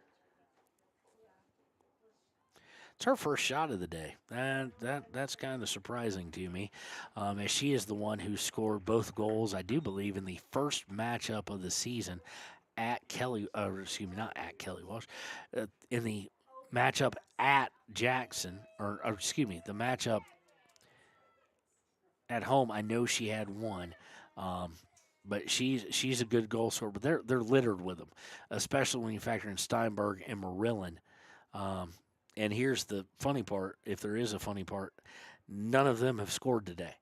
It's her first shot of the day. That's kind of surprising to me, as she is the one who scored both goals, I do believe, in the first matchup of the season at Kelly, not at Kelly Walsh, in the matchup at Jackson, the matchup at home. I know she had one, but she's a good goal scorer. But they're littered with them, especially when you factor in Steinberg and Marillin. And here's the funny part, if there is a funny part, none of them have scored today.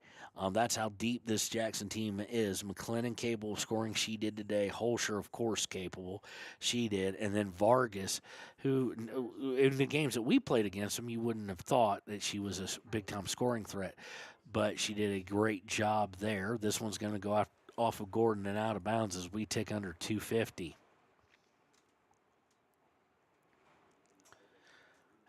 That's how deep this Jackson team is. McLennan capable of scoring, she did today. Holscher, of course, capable, she did. And then Vargas, who in the games that we played against them, you wouldn't have thought that she was a big-time scoring threat. But she did a great job there. This one's going to go off of Gordon and out of bounds as we tick under 250.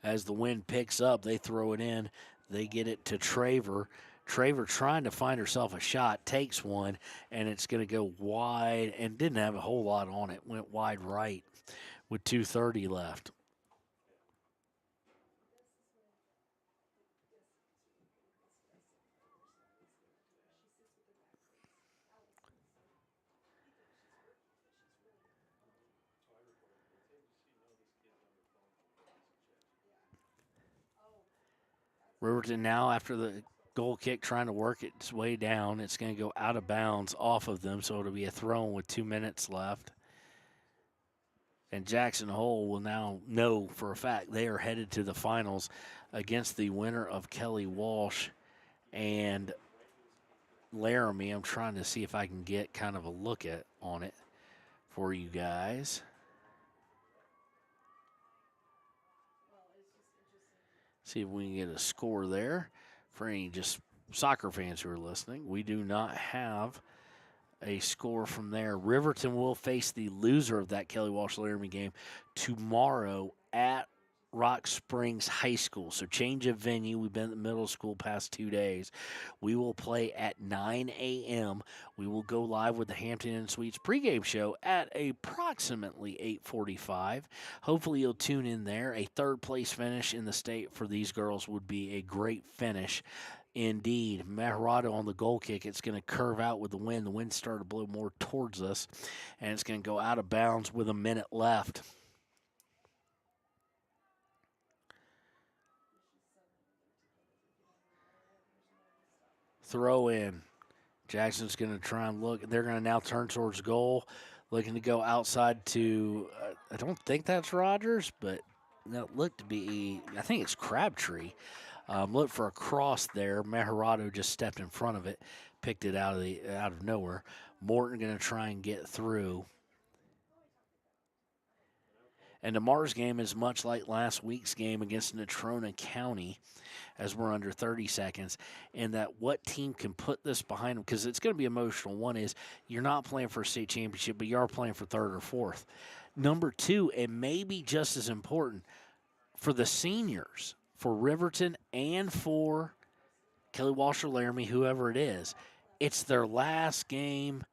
As the wind picks up, they throw it in. They get it to Traver. Traver trying to find herself a shot, takes one, and it's going to go wide and didn't have a whole lot on it. Went wide right with 2:30 left. Riverton now, after the goal kick, trying to work its way down. It's going to go out of bounds off of them, so it'll be a throw with 2 minutes left. And Jackson Hole will now know for a fact they are headed to the finals against the winner of Kelly Walsh and Laramie. I'm trying to see if I can get kind of a look on it for you guys. See if we can get a score there for any just soccer fans who are listening. We do not have a score from there. Riverton will face the loser of that Kelly Walsh Laramie game tomorrow at Rock Springs High School. So change of venue. We've been at the middle school past 2 days. We will play at 9 a.m. We will go live with the Hampton Inn Suites pregame show at approximately 8:45. Hopefully you'll tune in there. A third place finish in the state for these girls would be a great finish. Indeed, Maharado on the goal kick. It's going to curve out with the wind. The wind started to blow more towards us, and it's going to go out of bounds with a minute left. Throw in. Jackson's going to try and look. They're going to now turn towards goal, looking to go outside to, I don't think that's Rogers, but that looked to be, I think it's Crabtree. Look for a cross there. Maharado just stepped in front of it, picked it out of nowhere. Morton going to try and get through. And tomorrow's game is much like last week's game against Natrona County, as we're under 30 seconds, and that what team can put this behind them, because it's going to be emotional. One is you're not playing for a state championship, but you are playing for third or fourth. Number two, and maybe just as important, for the seniors, for Riverton and for Kelly Walsh or Laramie, whoever it is, it's their last game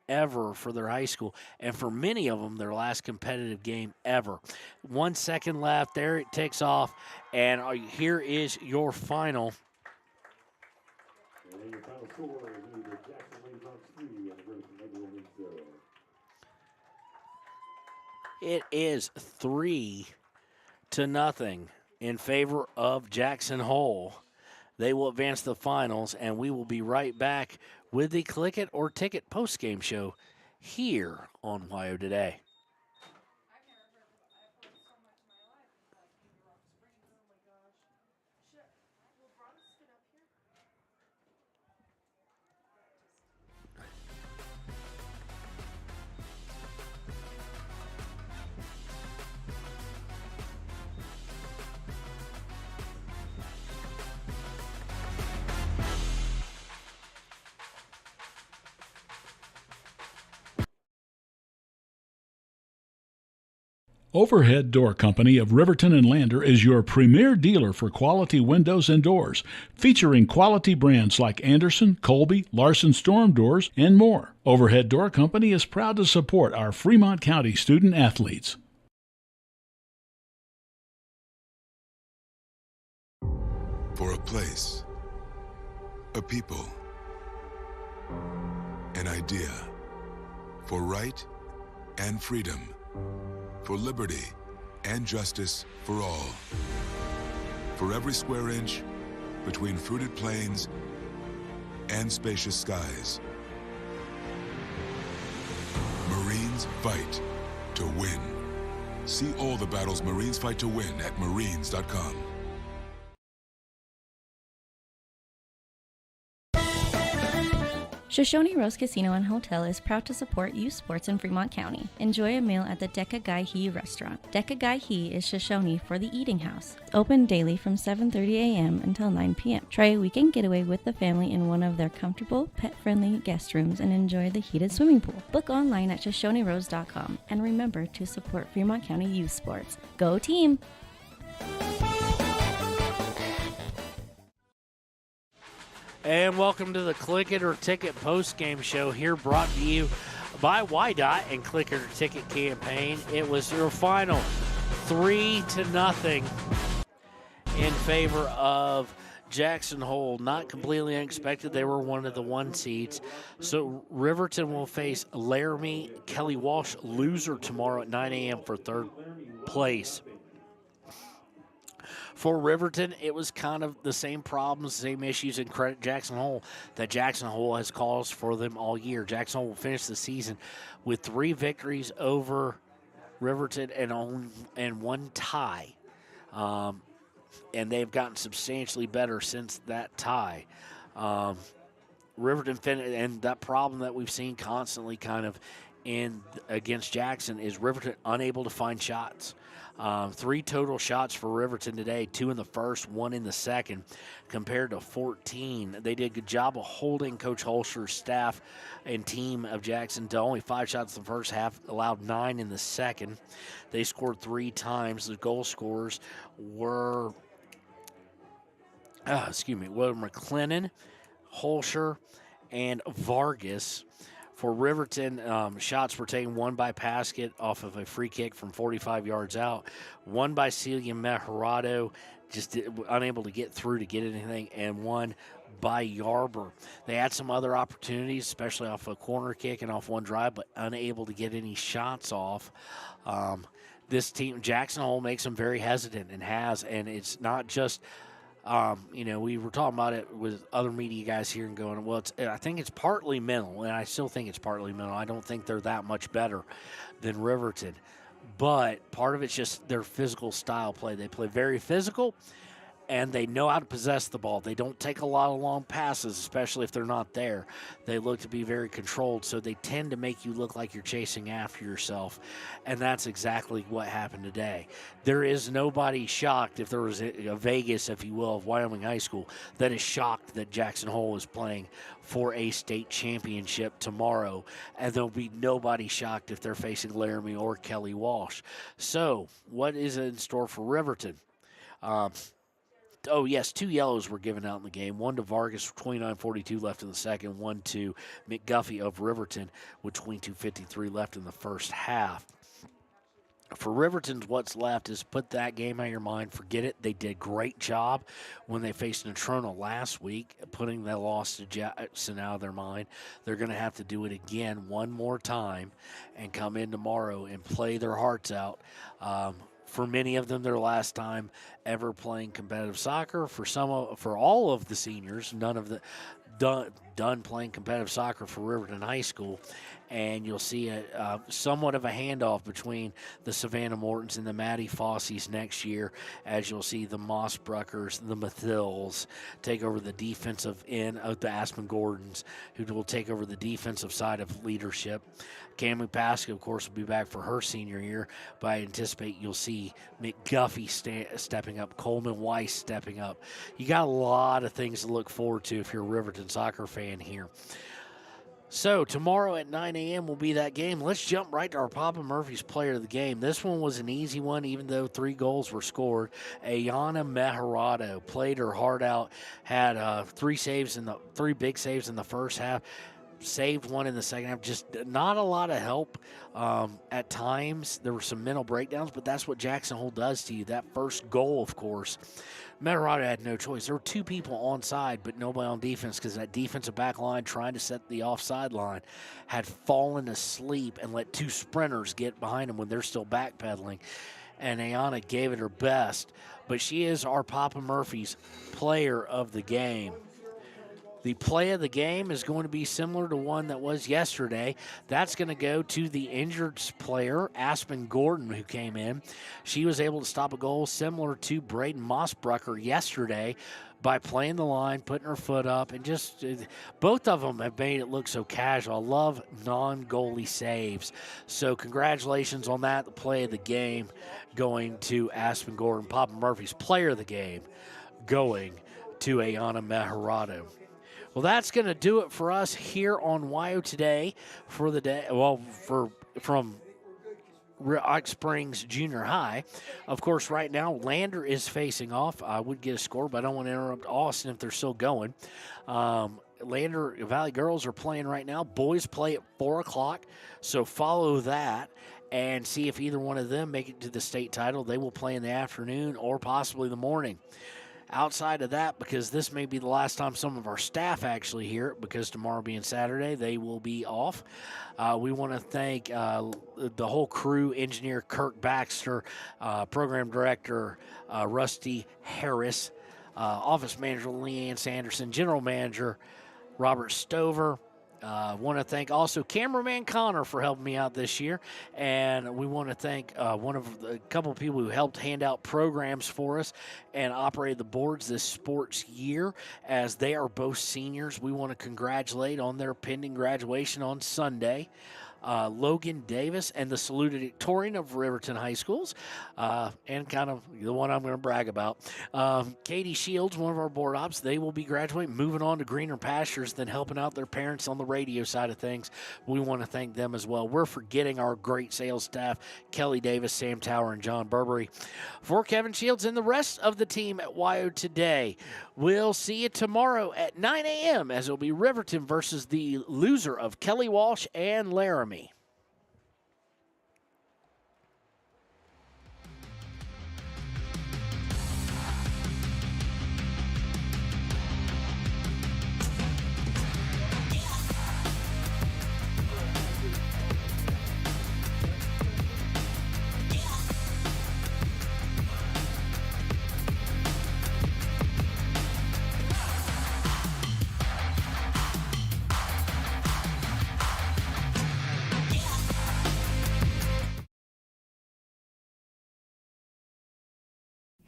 ever for their high school, and for many of them, their last competitive game ever. 1 second left. There it takes off, and here is your final. And your final score is either Jackson Lady Hawks 3 and Riverton Lady Wolverines 0. It is 3-0 in favor of Jackson Hole. They will advance to the finals, and we will be right back with the Click It or Ticket postgame show here on WYO Today. Overhead Door Company of Riverton and Lander is your premier dealer for quality windows and doors, featuring quality brands like Anderson, Colby, Larson Storm Doors, and more. Overhead Door Company is proud to support our Fremont County student athletes. For a place, a people, an idea, for right and freedom, for liberty and justice for all. For every square inch between fruited plains and spacious skies. Marines fight to win. See all the battles Marines fight to win at marines.com. Shoshone Rose Casino and Hotel is proud to support youth sports in Fremont County. Enjoy a meal at the Deca Gai He restaurant. Deca Gai He is Shoshone for the eating house. Open daily from 7:30 a.m. until 9 p.m. Try a weekend getaway with the family in one of their comfortable, pet-friendly guest rooms and enjoy the heated swimming pool. Book online at ShoshoneRose.com and remember to support Fremont County youth sports. Go team! And welcome to the Click It or Ticket post-game show here, brought to you by YDOT and Click It or Ticket campaign. It was your final 3-0 in favor of Jackson Hole. Not completely unexpected. They were one of the 1 seeds. So Riverton will face Laramie Kelly Walsh, loser, tomorrow at 9 a.m. for third place. For Riverton, it was kind of the same problems, same issues in credit Jackson Hole that Jackson Hole has caused for them all year. Jackson Hole will finish the season with 3 victories over Riverton and 1 tie. And they've gotten substantially better since that tie. Riverton and that problem that we've seen constantly kind of against Jackson is Riverton unable to find shots. 3 total shots for Riverton today, 2 in the first, 1 in the second, compared to 14. They did a good job of holding Coach Holscher's staff and team of Jackson to only 5 shots in the first half, allowed 9 in the second. They scored 3 times. The goal scorers were, Will McLennan, Holscher, and Vargas. For Riverton, shots were taken, 1 by Paskett off of a free kick from 45 yards out, 1 by Celia Mejarado, just unable to get through to get anything, and 1 by Yarber. They had some other opportunities, especially off a corner kick and off 1 drive, but unable to get any shots off. This team, Jackson Hole, makes them very hesitant and it's not just we were talking about it with other media guys here and going, well, I think it's partly mental, and I still think it's partly mental. I don't think they're that much better than Riverton. But part of it's just their physical style play. They play very physical, and they know how to possess the ball. They don't take a lot of long passes, especially if they're not there. They look to be very controlled, so they tend to make you look like you're chasing after yourself, and that's exactly what happened today. There is nobody shocked, if there was a Vegas, if you will, of Wyoming High School, that is shocked that Jackson Hole is playing for a state championship tomorrow, and there'll be nobody shocked if they're facing Laramie or Kelly Walsh. So what is in store for Riverton? 2 yellows were given out in the game. 1 to Vargas, 29:42 left in the second. 1 to McGuffey of Riverton with 22:53 left in the first half. For Riverton's, what's left is put that game out of your mind. Forget it. They did a great job when they faced Natrona last week, putting that loss to Jackson out of their mind. They're going to have to do it again one more time and come in tomorrow and play their hearts out. For many of them, their last time ever playing competitive soccer. For all of the seniors, none of the done playing competitive soccer for Riverton High School. And you'll see a somewhat of a handoff between the Savannah Mortons and the Maddie Fossies next year, as you'll see the Mossbruckers, the Mathills take over the defensive end of the Aspen Gordons, who will take over the defensive side of leadership. Cameron Paskett, of course, will be back for her senior year, but I anticipate you'll see McGuffey stepping up, Coleman Weiss stepping up. You got a lot of things to look forward to if you're a Riverton soccer fan here. So tomorrow at 9 a.m. will be that game. Let's jump right to our Papa Murphy's player of the game. This one was an easy one, even though 3 goals were scored. Ayana Mejarado played her heart out, had 3 big saves in the first half. Saved 1 in the second half. Just not a lot of help at times. There were some mental breakdowns, but that's what Jackson Hole does to you. That first goal, of course, Mejarado had no choice. There were 2 people on side, but nobody on defense, because that defensive back line trying to set the offside line had fallen asleep and let 2 sprinters get behind them when they're still backpedaling. And Ayana gave it her best, but she is our Papa Murphy's player of the game. The play of the game is going to be similar to one that was yesterday. That's going to go to the injured player, Aspen Gordon, who came in. She was able to stop a goal similar to Braden Mossbrucker yesterday by playing the line, putting her foot up, and just both of them have made it look so casual. I love non-goalie saves. So congratulations on that. The play of the game going to Aspen Gordon. Papa Murphy's player of the game going to Ayana Meharado. Well, that's going to do it for us here on WYO Today for the day. Well, from Rock Springs Junior High. Of course, right now, Lander is facing off. I would get a score, but I don't want to interrupt Austin if they're still going. Lander Valley girls are playing right now. Boys play at 4 o'clock, so follow that and see if either one of them make it to the state title. They will play in the afternoon or possibly the morning. Outside of that, because this may be the last time some of our staff actually hear it, because tomorrow being Saturday, they will be off. We want to thank the whole crew, engineer Kirk Baxter, program director Rusty Harris, office manager Leanne Sanderson, general manager Robert Stover. Want to thank also cameraman Connor for helping me out this year, and we want to thank a couple of people who helped hand out programs for us and operated the boards this sports year, as they are both seniors. We want to congratulate on their pending graduation on Sunday. Logan Davis and the salutatorian of Riverton High Schools, and kind of the one I'm going to brag about. Katie Shields, one of our board ops, they will be graduating, moving on to greener pastures, than helping out their parents on the radio side of things. We want to thank them as well. We're forgetting our great sales staff, Kelly Davis, Sam Tower, and John Burberry. For Kevin Shields and the rest of the team at WYO Today, we'll see you tomorrow at 9 a.m. as it'll be Riverton versus the loser of Kelly Walsh and Laramie.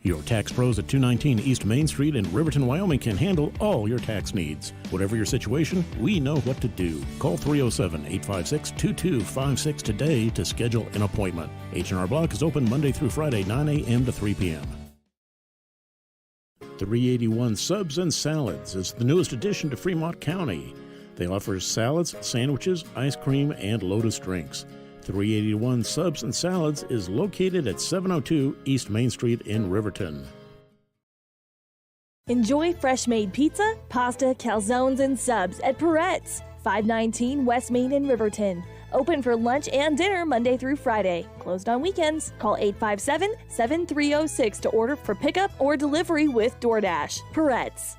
Your tax pros at 219 East Main Street in Riverton, Wyoming can handle all your tax needs. Whatever your situation, we know what to do. Call 307-856-2256 today to schedule an appointment. H&R Block is open Monday through Friday, 9 a.m. to 3 p.m. 381 Subs and Salads is the newest addition to Fremont County. They offer salads, sandwiches, ice cream, and Lotus drinks. 381 Subs and Salads is located at 702 East Main Street in Riverton. Enjoy fresh-made pizza, pasta, calzones, and subs at Peretz, 519 West Main in Riverton. Open for lunch and dinner Monday through Friday. Closed on weekends. Call 857-7306 to order for pickup or delivery with DoorDash. Peretz.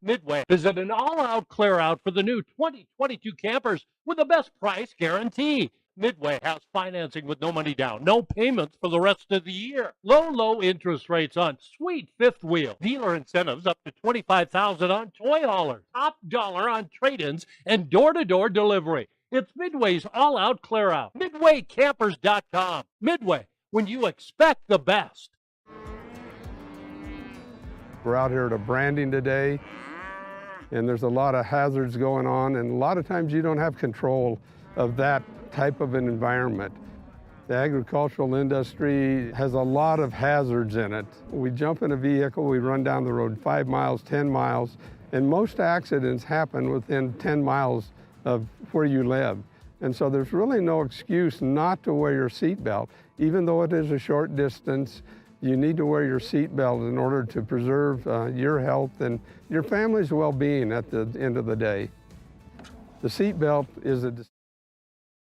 Midway is at an all-out clear-out for the new 2022 campers with the best price guarantee. Midway has financing with no money down, no payments for the rest of the year. Low interest rates on sweet fifth wheel. Dealer incentives up to $25,000 on toy haulers. Top dollar on trade-ins and door-to-door delivery. It's Midway's all-out clear-out. MidwayCampers.com. Midway, when you expect the best. We're out here at a branding today, and there's a lot of hazards going on, and a lot of times you don't have control of that type of an environment. The agricultural industry has a lot of hazards in it. We jump in a vehicle, we run down the road 5 miles, 10 miles, and most accidents happen within 10 miles of where you live. And so there's really no excuse not to wear your seatbelt. Even though it is a short distance, you need to wear your seatbelt in order to preserve your health and your family's well-being at the end of the day. The seatbelt is a